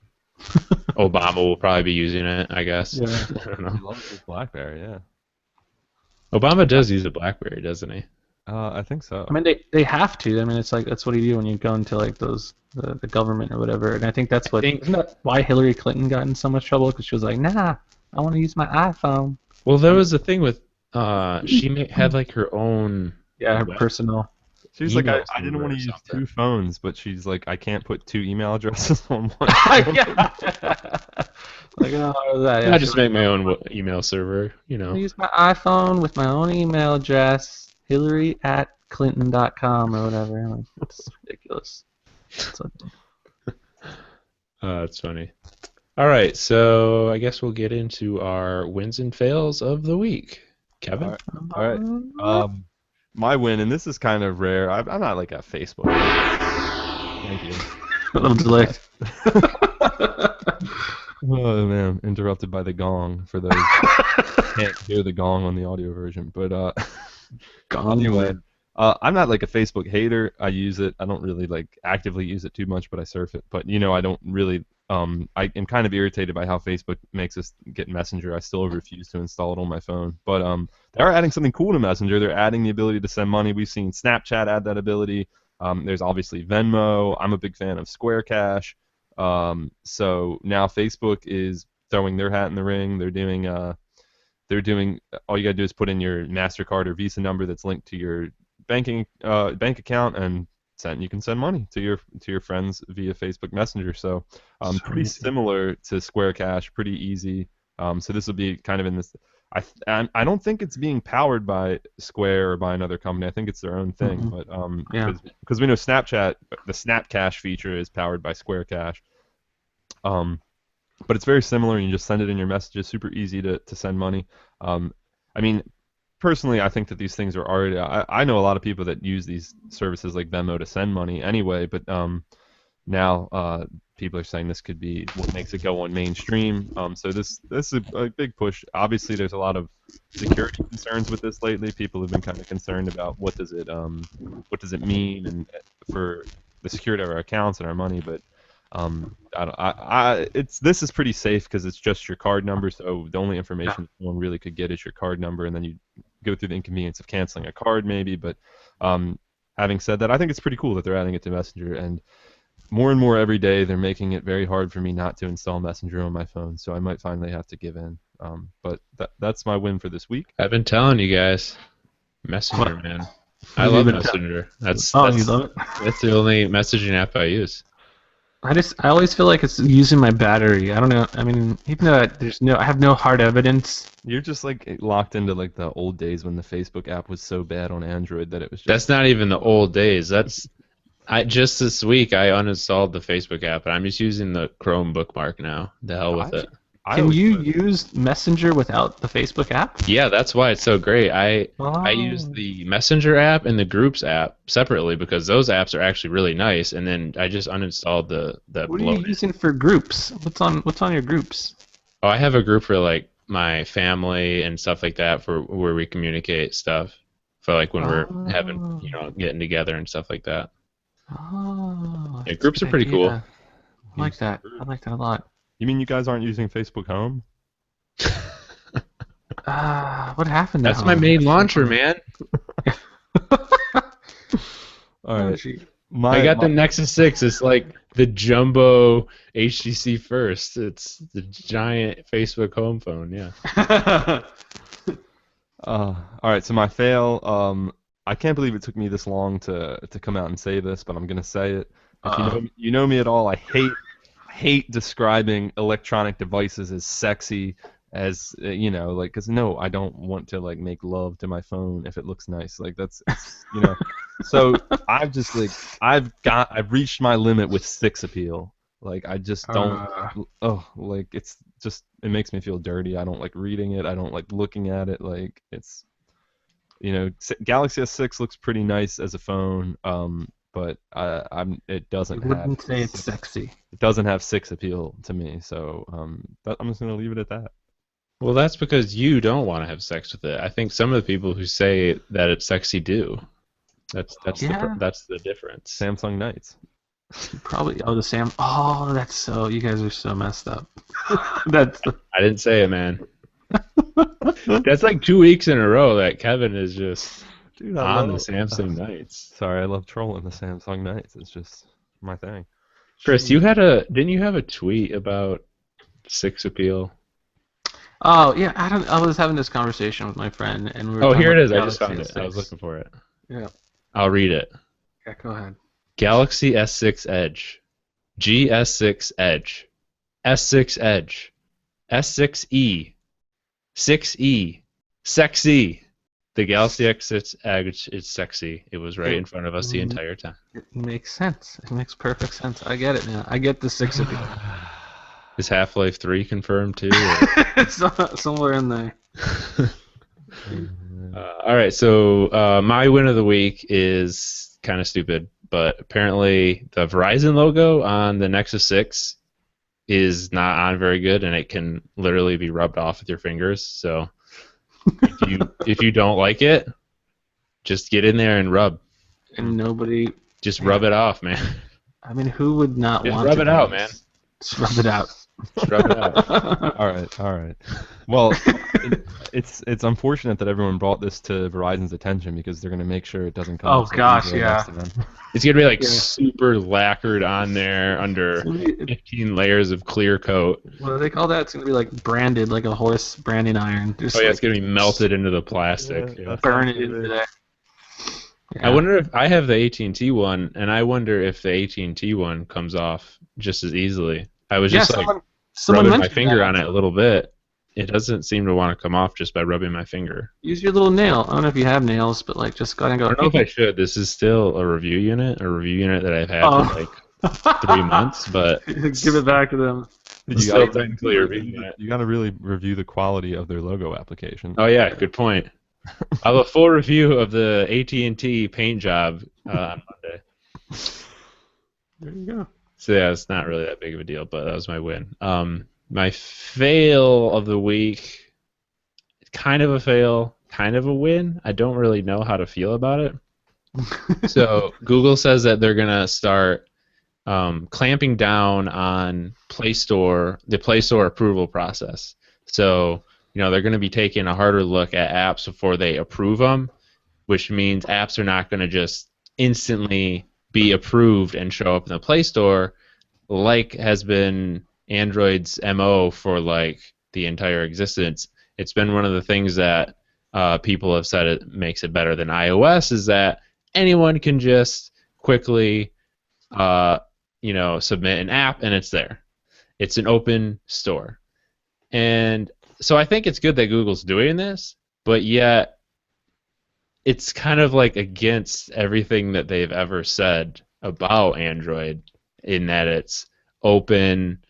Obama will probably be using it, I guess. Yeah. I don't He know. loves his BlackBerry, yeah. Obama does use a BlackBerry, doesn't he? I think so. I mean, they have to. I mean, it's like that's what you do when you go into like those the government or whatever. And I think that's what isn't that why Hillary Clinton got in so much trouble because she was like, nah, I want to use my iPhone. Well, there was a thing with she had like her own. Yeah, her web- personal. She was like, email I didn't server want or to use something. 2 phones, but she's like, I can't put 2 email addresses on one. Yeah. Like, oh, how was that? Yeah, I just make my own email server, you I know. use my iPhone with my own email address, Hillary@Clinton.com or whatever. I'm like, that's ridiculous. So, That's funny. All right, so I guess we'll get into our wins and fails of the week. Kevin? All right. My win, and this is kind of rare. I'm not like a Facebook. Thank you. a little delay. Oh man, interrupted by the gong for those who can't hear the gong on the audio version. But anyway, I'm not like a Facebook hater. I use it. I don't really like actively use it too much, but I surf it. But I don't really. I am kind of irritated by how Facebook makes us get Messenger. I still refuse to install it on my phone. But they are adding something cool to Messenger. They're adding the ability to send money. We've seen Snapchat add that ability. There's obviously Venmo. I'm a big fan of Square Cash. So now Facebook is throwing their hat in the ring. They're doing all you gotta do is put in your MasterCard or Visa number that's linked to your bank account, and you can send money to your friends via Facebook Messenger. So pretty similar to Square Cash, pretty easy. So this will be kind of in this. I don't think it's being powered by Square or by another company. I think it's their own thing. But because we know Snapchat, the Snap Cash feature is powered by Square Cash. But it's very similar. You just send it in your messages. Super easy to send money. I mean, personally, I think that these things are already. I know a lot of people that use these services like Venmo to send money anyway. But now people are saying this could be what makes it go on mainstream. So this is a big push. Obviously, there's a lot of security concerns with this lately. People have been kind of concerned about what does it mean and for the security of our accounts and our money. But this is pretty safe because it's just your card number. So the only information someone really could get is your card number, and then you go through the inconvenience of canceling a card maybe. But having said that, I think it's pretty cool that they're adding it to Messenger, and more every day they're making it very hard for me not to install Messenger on my phone. So I might finally have to give in. But that's my win for this week. I've been telling you guys, Messenger, man. I love Messenger. You love it? That's the only messaging app I use. I always feel like it's using my battery. I don't know. I mean, even though I have no hard evidence. You're just like locked into like the old days when the Facebook app was so bad on Android that it was just. That's not even the old days. Just this week I uninstalled the Facebook app and I'm just using the Chrome bookmark now. The hell with it. Can you use Messenger without the Facebook app? Yeah, that's why it's so great. I use the Messenger app and the Groups app separately because those apps are actually really nice. And then I just uninstalled the. What are you using for Groups? What's on your Groups? Oh, I have a group for like my family and stuff like that for where we communicate stuff for like when we're having getting together and stuff like that. Oh, yeah, Groups are pretty cool. I like that. I like that a lot. You mean you guys aren't using Facebook Home? What happened? That's my main launcher, man. All right. I got the Nexus 6. It's like the jumbo HTC first. It's the giant Facebook home phone. Yeah. All right. So my fail. I can't believe it took me this long to come out and say this, but I'm gonna say it. If you know me at all, I hate describing electronic devices as sexy, as because no, I don't want to like make love to my phone if it looks nice. Like So I've reached my limit with sex appeal. Like I just don't. It makes me feel dirty. I don't like reading it. I don't like looking at it. Like it's Galaxy S6 looks pretty nice as a phone, but it doesn't I have wouldn't say it's sexy. it doesn't have 6 appeal to me. So I'm just gonna leave it at that. Well, that's because you don't want to have sex with it. I think some of the people who say that it's sexy do. That's Yeah. that's the difference. Samsung Knights. Probably. Oh, the Sam. Oh, that's so. You guys are so messed up. That's. I didn't say it, man. That's like 2 weeks in a row that Kevin is just Dude, on the Samsung Knights. Sorry, I love trolling the Samsung Knights. It's just my thing. Chris, didn't you have a tweet about 6 appeal? Oh yeah, I was having this conversation with my friend, and we were. Oh, talking here it about is. the I just found Galaxy it. I was S6. looking for it. Yeah. I'll read it. Yeah. Go ahead. Galaxy S6 Edge, GS6 Edge, S6 Edge, S6e, 6e, sexy. The Galaxy S6 Edge is sexy. It was right in front of us the entire time. It makes sense. It makes perfect sense. I get it now. I get the 6 appeal. Is Half-Life 3 confirmed too? It's somewhere in there. All right, so my win of the week is kind of stupid, but apparently the Verizon logo on the Nexus 6 is not on very good, and it can literally be rubbed off with your fingers. So if you don't like it, just get in there and rub. And nobody. Just rub it off, man. I mean, who would not Just want rub to it do out, this? man. Just rub it out. Just rub it out. All right. Well, it's unfortunate that everyone brought this to Verizon's attention because they're going to make sure it doesn't come. Oh, up so gosh, easily yeah. next to them. It's gonna be like Yeah. super lacquered on there under 15 layers of clear coat. What do they call that? It's gonna be like branded, like a horse branding iron. Just Oh yeah, like it's gonna be melted into the plastic. Yeah, Yeah. burn it into there. I wonder if I have the AT&T one, and I wonder if the AT&T one comes off just as easily. I was just like someone rubbing my mentioned finger that. on it a little bit. It doesn't seem to want to come off just by rubbing my finger. Use your little nail. I don't know if you have nails, but like just go ahead and go. I don't know if I should. This is still a review unit that I've had Oh. for like 3 months, but Give it back to them. it's still technically a review unit. You got to really review the quality of their logo application. Oh yeah, good point. I'll have a full review of the AT&T paint job on Monday. There you go. So yeah, it's not really that big of a deal, but that was my win. My fail of the week, kind of a fail, kind of a win. I don't really know how to feel about it. So Google says that they're gonna start clamping down on the Play Store approval process. So they're going to be taking a harder look at apps before they approve them, which means apps are not going to just instantly be approved and show up in the Play Store, like has been Android's MO for like the entire existence. It's been one of the things that people have said it makes it better than iOS is that anyone can just quickly submit an app and it's there. It's an open store. And so I think it's good that Google's doing this, but yet it's kind of like against everything that they've ever said about Android in that it's open,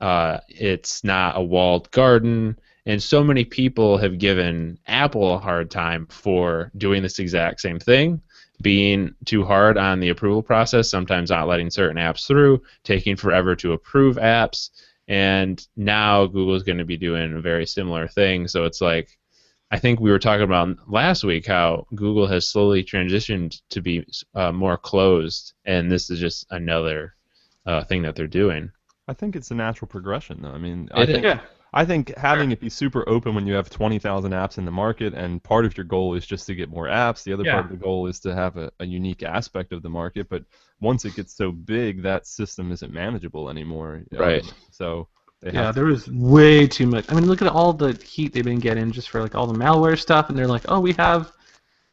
it's not a walled garden, and so many people have given Apple a hard time for doing this exact same thing, being too hard on the approval process, sometimes not letting certain apps through, taking forever to approve apps. And now Google's going to be doing a very similar thing. So it's like, I think we were talking about last week how Google has slowly transitioned to be more closed, and this is just another thing that they're doing. I think it's a natural progression, though. I mean, Yeah. I think having it be super open when you have 20,000 apps in the market, and part of your goal is just to get more apps. The other part of the goal is to have a unique aspect of the market. But once it gets so big, that system isn't manageable anymore. Right. So there was way too much. I mean, look at all the heat they've been getting just for like all the malware stuff, and they're like, oh, we have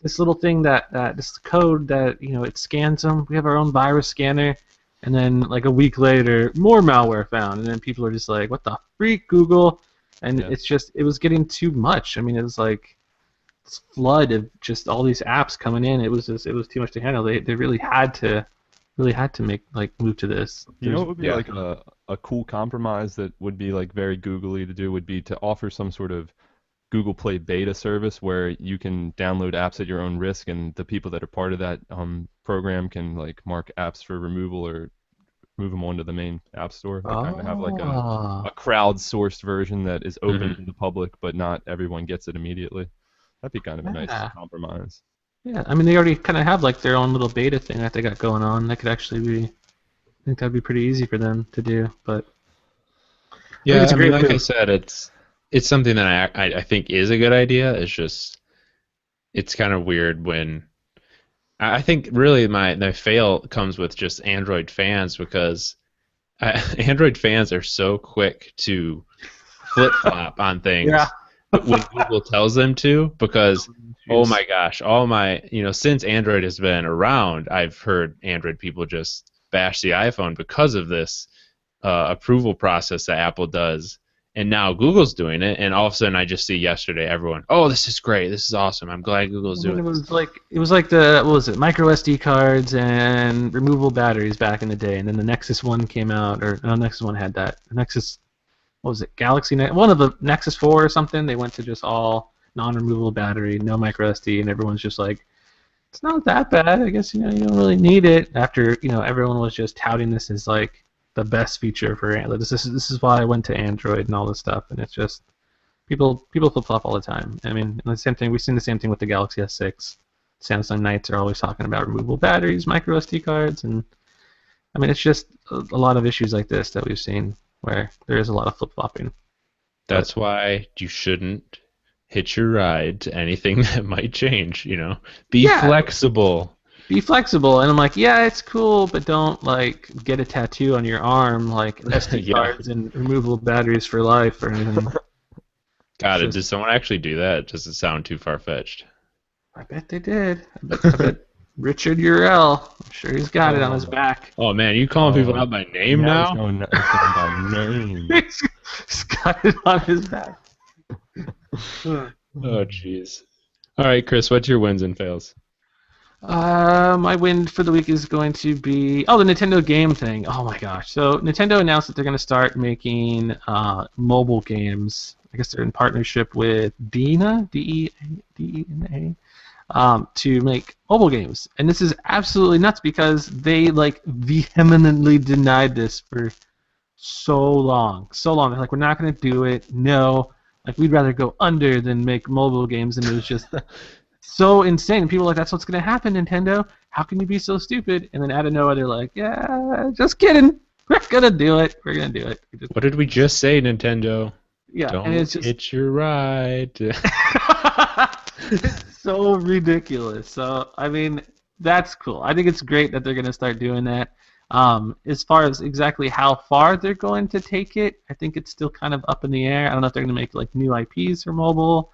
this little thing that this code that it scans them. We have our own virus scanner. And then, like a week later, more malware found, and then people are just like, "What the freak, Google?" And it was getting too much. I mean, it was like this flood of just all these apps coming in. It was too much to handle. They really had to move to this. What would be like a cool compromise that would be like very googly to do would be to offer some sort of Google Play beta service where you can download apps at your own risk, and the people that are part of that program can like mark apps for removal or move them onto the main app store. They kind of have like Oh. a crowd-sourced version that is open Mhm. to the public, but not everyone gets it immediately. That'd be kind of a nice Yeah. compromise. Yeah, I mean they already kind of have like their own little beta thing that they got going on. That could actually be, I think that'd be pretty easy for them to do. But I think Yeah, it's a I mean, great like I move. said, it's something that I think is a good idea. It's just it's kind of weird when I think really my fail comes with just Android fans because Android fans are so quick to flip flop on Yeah. things when Google tells them to because oh my gosh, all my since Android has been around, I've heard Android people just bash the iPhone because of this approval process that Apple does. And now Google's doing it, and all of a sudden I just see yesterday everyone, oh, this is great, this is awesome, I'm glad Google's I mean, doing this. it was like the what was it, micro SD cards and removable batteries back in the day, and then the Nexus One came out, or no, Nexus One had that. The Nexus, what was it, Galaxy one of the Nexus 4 or something. They went to just all non-removable battery, no micro SD, and everyone's just like, it's not that bad. I guess you don't really need it. After everyone was just touting this as like the best feature for Android. This is why I went to Android and all this stuff, and it's just people flip flop all the time. I mean, the same thing. We've seen the same thing with the Galaxy S6. Samsung Knights are always talking about removable batteries, micro SD cards, and I mean it's just a lot of issues like this that we've seen where there is a lot of flip flopping. That's why you shouldn't hitch your ride to anything that might change. Be Yeah. flexible. Be flexible, and I'm like, yeah, it's cool, but don't like get a tattoo on your arm like SD Yeah. cards and removable batteries for life or anything. God, It's did just- someone actually do that? Does it sound too far fetched? I bet they did. I bet Richard Urell. I'm sure he's got it on his back. Oh man, you calling people out by name It's now? going by name. He's got it on his back. Oh jeez. All right, Chris, what's your wins and fails? My win for the week is going to be the Nintendo game thing. Oh my gosh! So Nintendo announced that they're going to start making mobile games. I guess they're in partnership with Dena, D-E-N-A, to make mobile games. And this is absolutely nuts because they like vehemently denied this for so long. They're like, we're not going to do it. No, like we'd rather go under than make mobile games. And it was just so insane. And people were like, that's what's going to happen, Nintendo. How can you be so stupid? And then out of nowhere, they're like, yeah, just kidding. We're going to do it. We're going to do it. What did we just say, Nintendo? Yeah, Don't and it's just hitch your ride. it's so ridiculous. So I mean, that's cool. I think it's great that they're going to start doing that. As far as exactly how far they're going to take it, I think it's still kind of up in the air. I don't know if they're going to make like new IPs for mobile.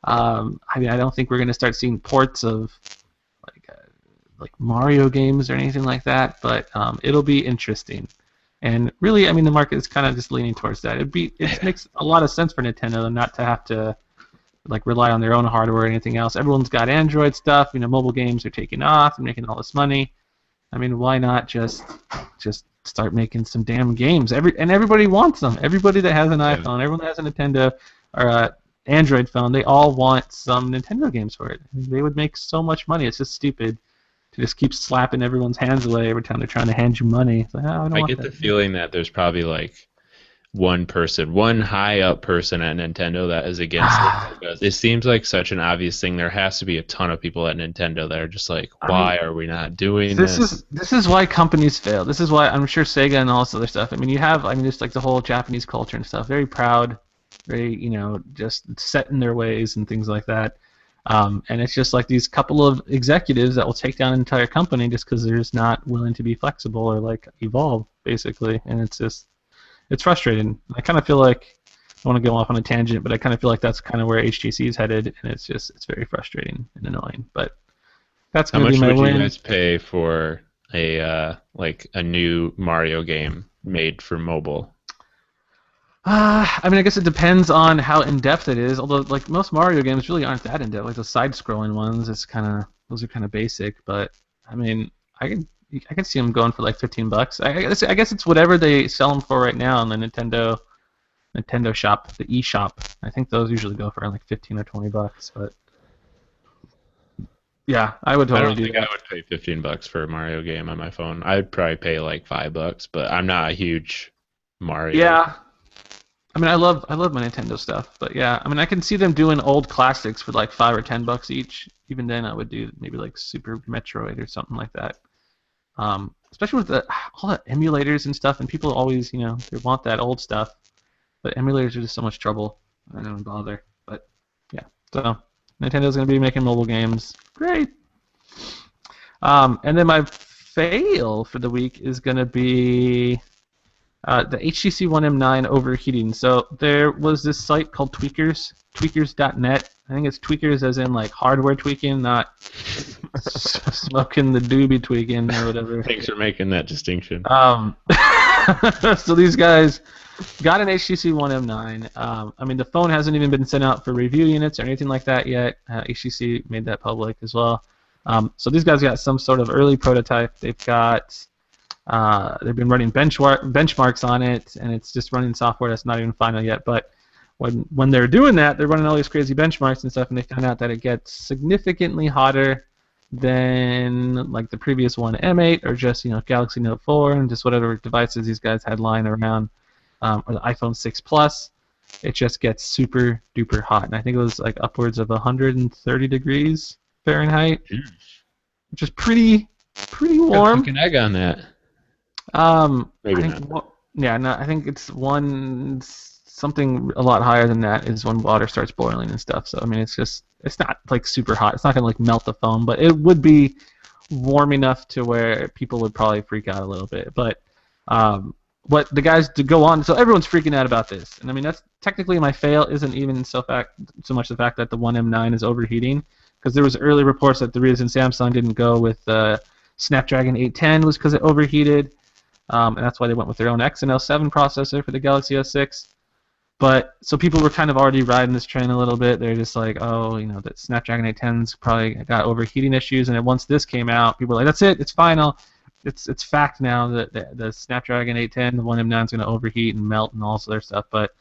I mean, I don't think we're going to start seeing ports of like Mario games or anything like that. But it'll be interesting. And really, I mean, the market is kind of just leaning towards that. It makes a lot of sense for Nintendo not to have to like rely on their own hardware or anything else. Everyone's got Android stuff. Mobile games are taking off and making all this money. I mean, why not just start making some damn games? Everybody wants them. Everybody that has an iPhone, everyone that has a Nintendo or a Android phone, they all want some Nintendo games for it. They would make so much money. It's just stupid to just keep slapping everyone's hands away every time they're trying to hand you money. It's like, I don't I want get that. the feeling that there's probably like one high up person at Nintendo that is against it because it seems like such an obvious thing. There has to be a ton of people at Nintendo that are just like, why are we not doing this? This is why companies fail. This is why I'm sure Sega and all this other stuff. I mean, just like the whole Japanese culture and stuff. Very proud, very just set in their ways and things like that. And it's just like these couple of executives that will take down an entire company just because they're just not willing to be flexible or like evolve, basically. And it's frustrating. I kind of feel like I want to go off on a tangent, but I kind of feel like that's kind of where HTC is headed, and it's very frustrating and annoying. But that's How going to much be my would you win. guys pay for a new Mario game made for mobile? I mean, I guess it depends on how in depth it is. Although, like most Mario games, really aren't that in depth. Like the side-scrolling ones, those are kind of basic. But I mean, I can see them going for like $15. I guess it's whatever they sell them for right now on the Nintendo Nintendo Shop, the eShop. I think those usually go for like 15 or 20 bucks, but yeah, I would I totally don't do think that. I would pay $15 for a Mario game on my phone. I'd probably pay like $5, but I'm not a huge Mario. Yeah, I mean, I love my Nintendo stuff, but yeah, I mean, I can see them doing old classics for like $5 or $10 each. Even then, I would do maybe like Super Metroid or something like that. Especially with all the emulators and stuff, and people always, they want that old stuff, but emulators are just so much trouble. I don't even bother. But yeah, so Nintendo's gonna be making mobile games. Great. And then my fail for the week is gonna be the HTC One M9 overheating. So there was this site called Tweakers, tweakers.net. I think it's tweakers as in like hardware tweaking, not smoking the doobie tweaking or whatever. Thanks for making that distinction. So these guys got an HTC One M9. I mean, the phone hasn't even been sent out for review units or anything like that yet. HTC made that public as well. So these guys got some sort of early prototype. They've been running benchmarks on it, and it's just running software that's not even final yet. But when they're doing that, they're running all these crazy benchmarks and stuff, and they found out that it gets significantly hotter than like the previous one M8 or just Galaxy Note 4 and just whatever devices these guys had lying around, or the iPhone 6 Plus. It just gets super duper hot, and I think it was like upwards of 130 degrees Fahrenheit, which is pretty warm. Cook an egg on that. Maybe I think, no, I think it's something a lot higher than that is when water starts boiling and stuff. So I mean, it's not like super hot. It's not gonna like melt the phone, but it would be warm enough to where people would probably freak out a little bit. But what the guys to go on, so everyone's freaking out about this, and I mean that's technically my fail. Isn't even so much the fact that the One M9 is overheating, because there was early reports that the reason Samsung didn't go with Snapdragon 810 was because it overheated. And that's why they went with their own Exynos 7 processor for the Galaxy S6. But so people were kind of already riding this train a little bit. They're just like, oh, that Snapdragon 810's probably got overheating issues. And then once this came out, people were like, that's it, it's final, it's fact now that the Snapdragon 810, the One M9 is going to overheat and melt and all this other stuff. But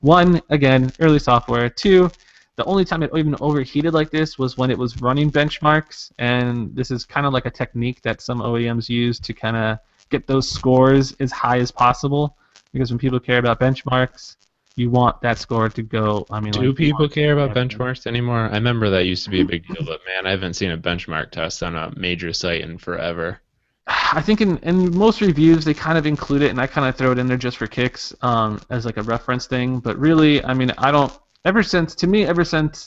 one, again, early software. Two, the only time it even overheated like this was when it was running benchmarks, and this is kind of like a technique that some OEMs use to kind of get those scores as high as possible, because when people care about benchmarks, you want that score to go. I mean, do people care about benchmarks anymore? I remember that used to be a big deal, but man, I haven't seen a benchmark test on a major site in forever. I think in most reviews they kind of include it, and I kind of throw it in there just for kicks, as like a reference thing. But really, I mean, I don't. Ever since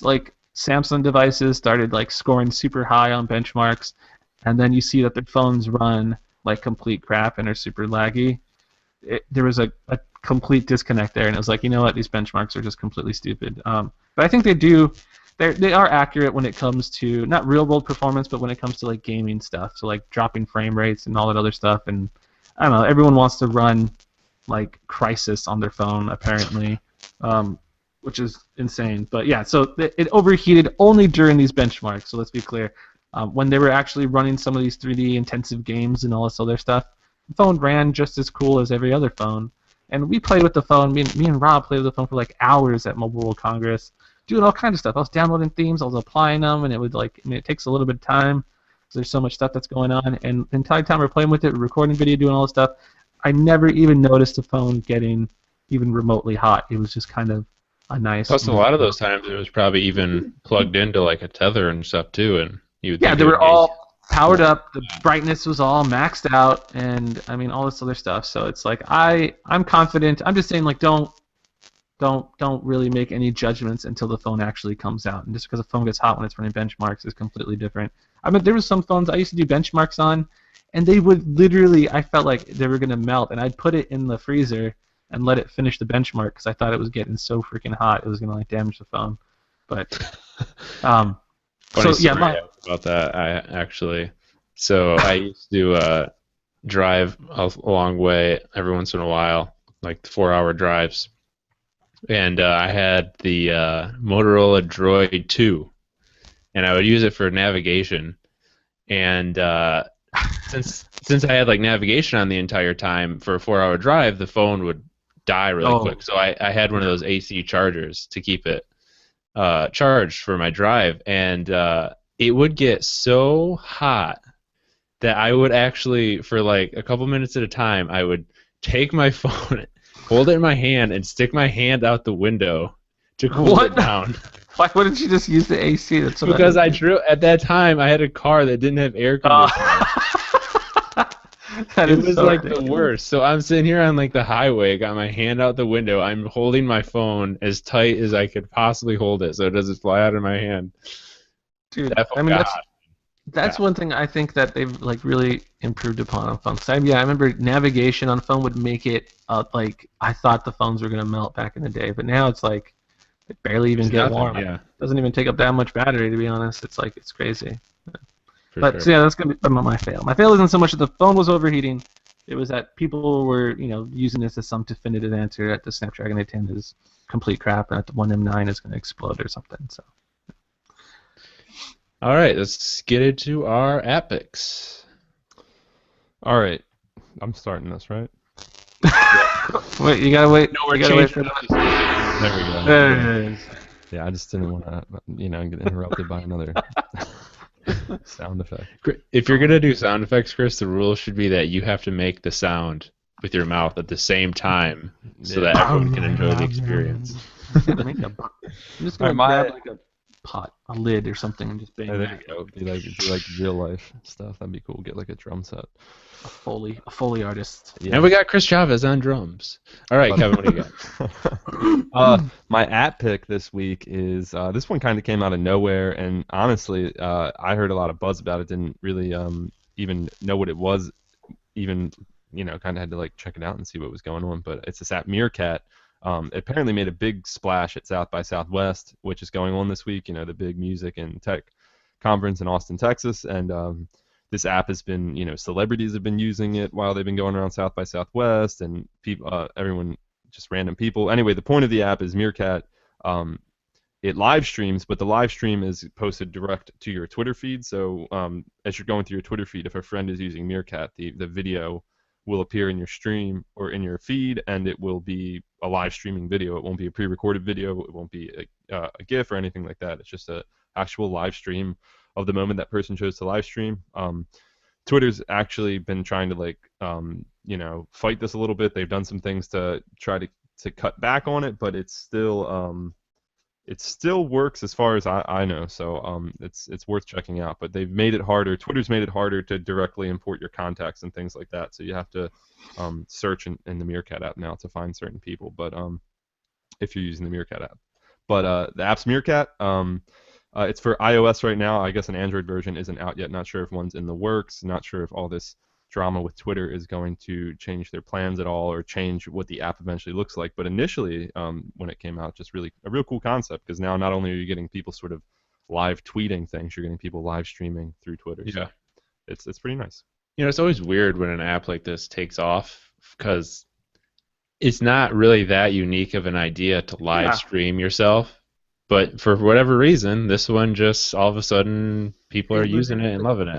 like Samsung devices started like scoring super high on benchmarks, and then you see that their phones run like complete crap and are super laggy, there was a complete disconnect there, and it was like, you know what, these benchmarks are just completely stupid. But I think they are accurate when it comes to not real world performance, but when it comes to like gaming stuff, so like dropping frame rates and all that other stuff. And I don't know, everyone wants to run like Crysis on their phone apparently, which is insane. But yeah, so it overheated only during these benchmarks. So let's be clear. When they were actually running some of these 3D intensive games and all this other stuff, the phone ran just as cool as every other phone. And we played with the phone. Me and Rob played with the phone for like hours at Mobile World Congress, doing all kinds of stuff. I was downloading themes, I was applying them, and it takes a little bit of time because there's so much stuff that's going on. And the entire time we're playing with it, recording video, doing all this stuff, I never even noticed the phone getting even remotely hot. It was just kind of a nice. Plus, a lot of those times it was probably even plugged into like a tether and stuff too, and they were all powered up. The brightness was all maxed out, and I mean all this other stuff. So it's like I'm confident. I'm just saying, like, don't really make any judgments until the phone actually comes out. And just because a phone gets hot when it's running benchmarks is completely different. I mean, there was some phones I used to do benchmarks on, and they would literally, I felt like they were gonna melt, and I'd put it in the freezer and let it finish the benchmark because I thought it was getting so freaking hot it was gonna like damage the phone. But funny so yeah, story about that. I used to drive a long way every once in a while, like 4-hour drives, and I had the Motorola Droid 2, and I would use it for navigation. And since I had like navigation on the entire time for a 4-hour drive, the phone would die really Oh. quick. So I had one of those AC chargers to keep it charged for my drive, and it would get so hot that I would actually, for like a couple minutes at a time, I would take my phone, hold it in my hand, and stick my hand out the window to cool What? it down. Why wouldn't you just use the AC? That's what Because at that time I had a car that didn't have air conditioning. That It is was so like ridiculous. the worst. So I'm sitting here on like the highway, got my hand out the window. I'm holding my phone as tight as I could possibly hold it so it doesn't fly out of my hand. Dude, That I mean, got that's Yeah. one thing I think that they've like really improved upon on phones. I remember navigation on phone would make it like I thought the phones were gonna melt back in the day, but now it's like they barely even There's get nothing, warm. yeah, Doesn't even take up that much battery, to be honest. It's like it's crazy. for But sure. so yeah, that's gonna be my fail. My fail isn't so much that the phone was overheating; it was that people were using this as some definitive answer that the Snapdragon 810 is complete crap and that the One M9 is gonna explode or something. So. All right, let's get into our app picks. All right, I'm starting this, right? Wait, you gotta wait. No, we're you gotta wait changing for up the. this. There we go. There it is. Yeah, I just didn't want to, get interrupted by another sound effect. If you're gonna do sound effects, Chris, the rule should be that you have to make the sound with your mouth at the same time, so that everyone can enjoy the experience. I'm just gonna grab like a pot, a lid, or something, and just bang There that. you go. Be like real life stuff. That'd be cool. Get like a drum set. A Foley artist. Yeah. And we got Chris Chavez on drums. All right, Kevin, what do you got? My app pick this week is this one kind of came out of nowhere, and honestly, I heard a lot of buzz about it. Didn't really even know what it was. Even kind of had to like check it out and see what was going on. But it's this app Meerkat. It apparently made a big splash at South by Southwest, which is going on this week. The big music and tech conference in Austin, Texas, and this app has been, celebrities have been using it while they've been going around South by Southwest, and people, everyone, just random people. Anyway, the point of the app is Meerkat. It live streams, but the live stream is posted direct to your Twitter feed. So as you're going through your Twitter feed, if a friend is using Meerkat, the video will appear in your stream or in your feed, and it will be a live streaming video. It won't be a pre-recorded video. It won't be a GIF or anything like that. It's just a actual live stream of the moment that person chose to live stream. Twitter's actually been trying to fight this a little bit. They've done some things to try to cut back on it, but it still works as far as I know. So it's worth checking out. But they've made it harder. Twitter's made it harder to directly import your contacts and things like that. So you have to search in the Meerkat app now to find certain people. But if you're using the Meerkat app, but the app's Meerkat. It's for iOS right now. I guess an Android version isn't out yet. Not sure if one's in the works. Not sure if all this drama with Twitter is going to change their plans at all or change what the app eventually looks like. But initially, when it came out, just really a real cool concept, because now not only are you getting people sort of live tweeting things, you're getting people live streaming through Twitter. Yeah. So it's pretty nice. It's always weird when an app like this takes off, because it's not really that unique of an idea to live stream yourself. But for whatever reason, this one just all of a sudden people are using it and loving it.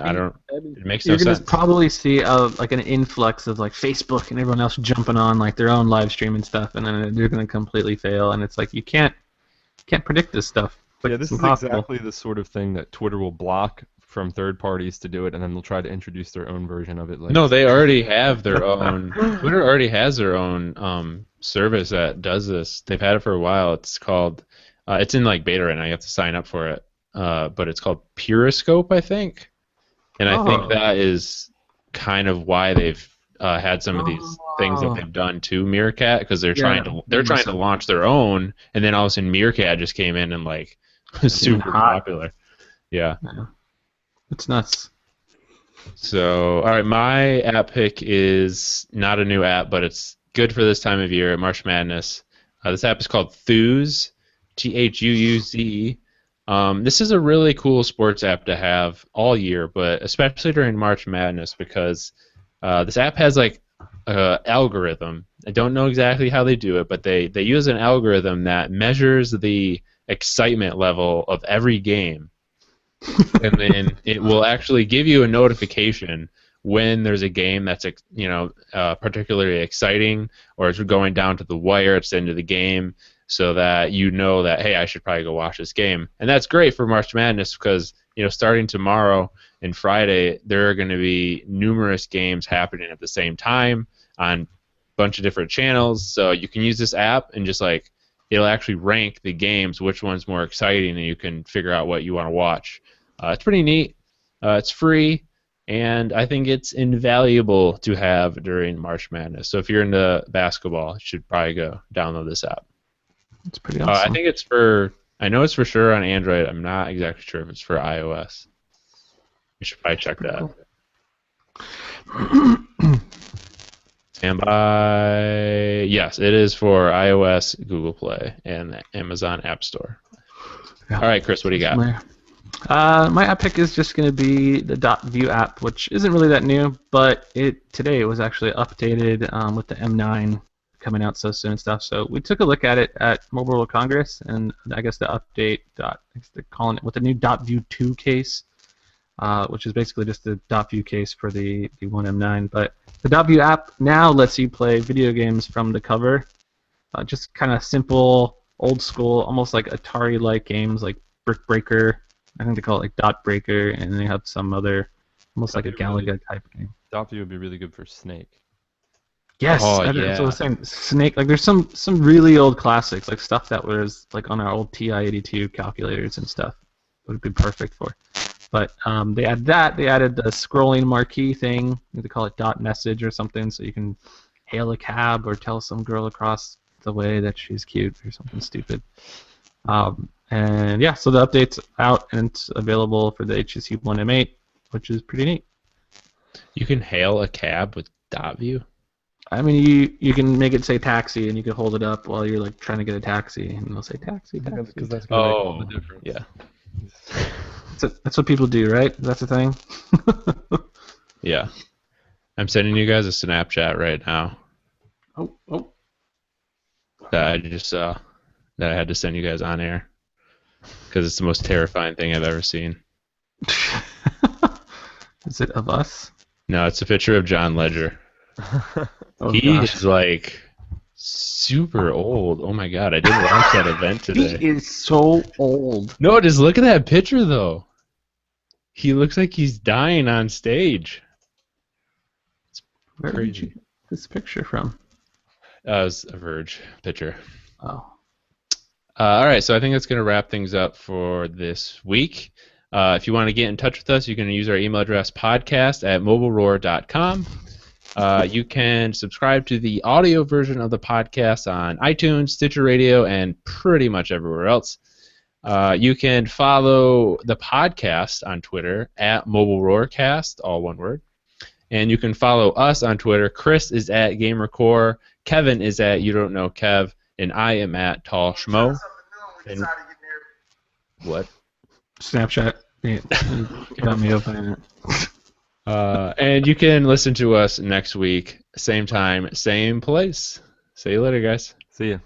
It makes no You're gonna sense. probably see like an influx of like Facebook and everyone else jumping on like their own live stream and stuff, and then they're gonna completely fail. And it's like you can't predict this stuff. Like, Yeah, this it's is impossible. exactly the sort of thing that Twitter will block from third parties to do it, and then they'll try to introduce their own version of it. Like, No, they already have their own. Twitter already has their own service that does this. They've had it for a while. It's called. It's in like beta right now. You have to sign up for it. But it's called Periscope, I think. And I think that is kind of why they've had some of these things that they've done to Meerkat, because they're trying to launch their own, and then all of a sudden Meerkat just came in and like was super popular. Yeah. It's nuts. So, all right, my app pick is not a new app, but it's good for this time of year, March Madness. This app is called Thuuz, Thuuz. This is a really cool sports app to have all year, but especially during March Madness, because this app has like an algorithm. I don't know exactly how they do it, but they use an algorithm that measures the excitement level of every game. And then it will actually give you a notification when there's a game that's particularly exciting, or it's going down to the wire at the end of the game, so that you know that, hey, I should probably go watch this game. And that's great for March Madness because starting tomorrow and Friday, there are going to be numerous games happening at the same time on a bunch of different channels. So you can use this app and just it'll actually rank the games, which one's more exciting, and you can figure out what you want to watch. It's pretty neat. It's free, and I think it's invaluable to have during March Madness. So if you're into basketball, you should probably go download this app. It's pretty awesome. I think I know it's for sure on Android. I'm not exactly sure if it's for iOS. You should probably check that. Stand by. Yes, it is for iOS, Google Play, and the Amazon App Store. Yeah. All right, Chris, what do you got? My app pick is just going to be the .view app, which isn't really that new, but today it was actually updated with the M9 coming out so soon and stuff. So we took a look at it at Mobile World Congress, and I guess the update, they're calling it with the new .view 2 case, which is basically just the .view case for the One M9. But the .view app now lets you play video games from the cover, just kind of simple, old school, almost like Atari-like games like Brick Breaker. I think they call it like Dot Breaker, and they have some other, almost like a Galaga type game. .view would be really good for Snake. Yes, Oh, that's yeah. what I was saying. Snake, like there's some really old classics, like stuff that was like on our old TI-82 calculators and stuff. Would be perfect for. But they added that. They added the scrolling marquee thing. They call it dot message or something, so you can hail a cab or tell some girl across the way that she's cute or something stupid. And yeah, so the update's out and it's available for the HTC One M8, which is pretty neat. You can hail a cab with .view? I mean, you can make it say taxi, and you can hold it up while you're like trying to get a taxi, and it'll say taxi, taxi. Because that's going to make all Oh, the difference. yeah. That's what people do, right? That's the thing. Yeah. I'm sending you guys a Snapchat right now Oh. that I just saw that I had to send you guys on air because it's the most terrifying thing I've ever seen. Is it of us? No, it's a picture of John Ledger. Oh, He gosh. is like super old. Oh my god, I didn't watch that event today. He is so old. No, just look at that picture though. He looks like he's dying on stage. Where did Crazy. you get this picture from? It was a Verge picture. Oh. All right, so I think that's going to wrap things up for this week. If you want to get in touch with us, you can use our email address, podcast@mobileroar.com. You can subscribe to the audio version of the podcast on iTunes, Stitcher Radio, and pretty much everywhere else. You can follow the podcast on Twitter @MobileRoarcast, all one word. And you can follow us on Twitter. Chris is @GamerCore, Kevin is @YouDon'tKnowKev, and I am @TallSchmo. And what? Snapchat. Yeah, got me opening it. And you can listen to us next week, same time, same place. See you later, guys. See ya.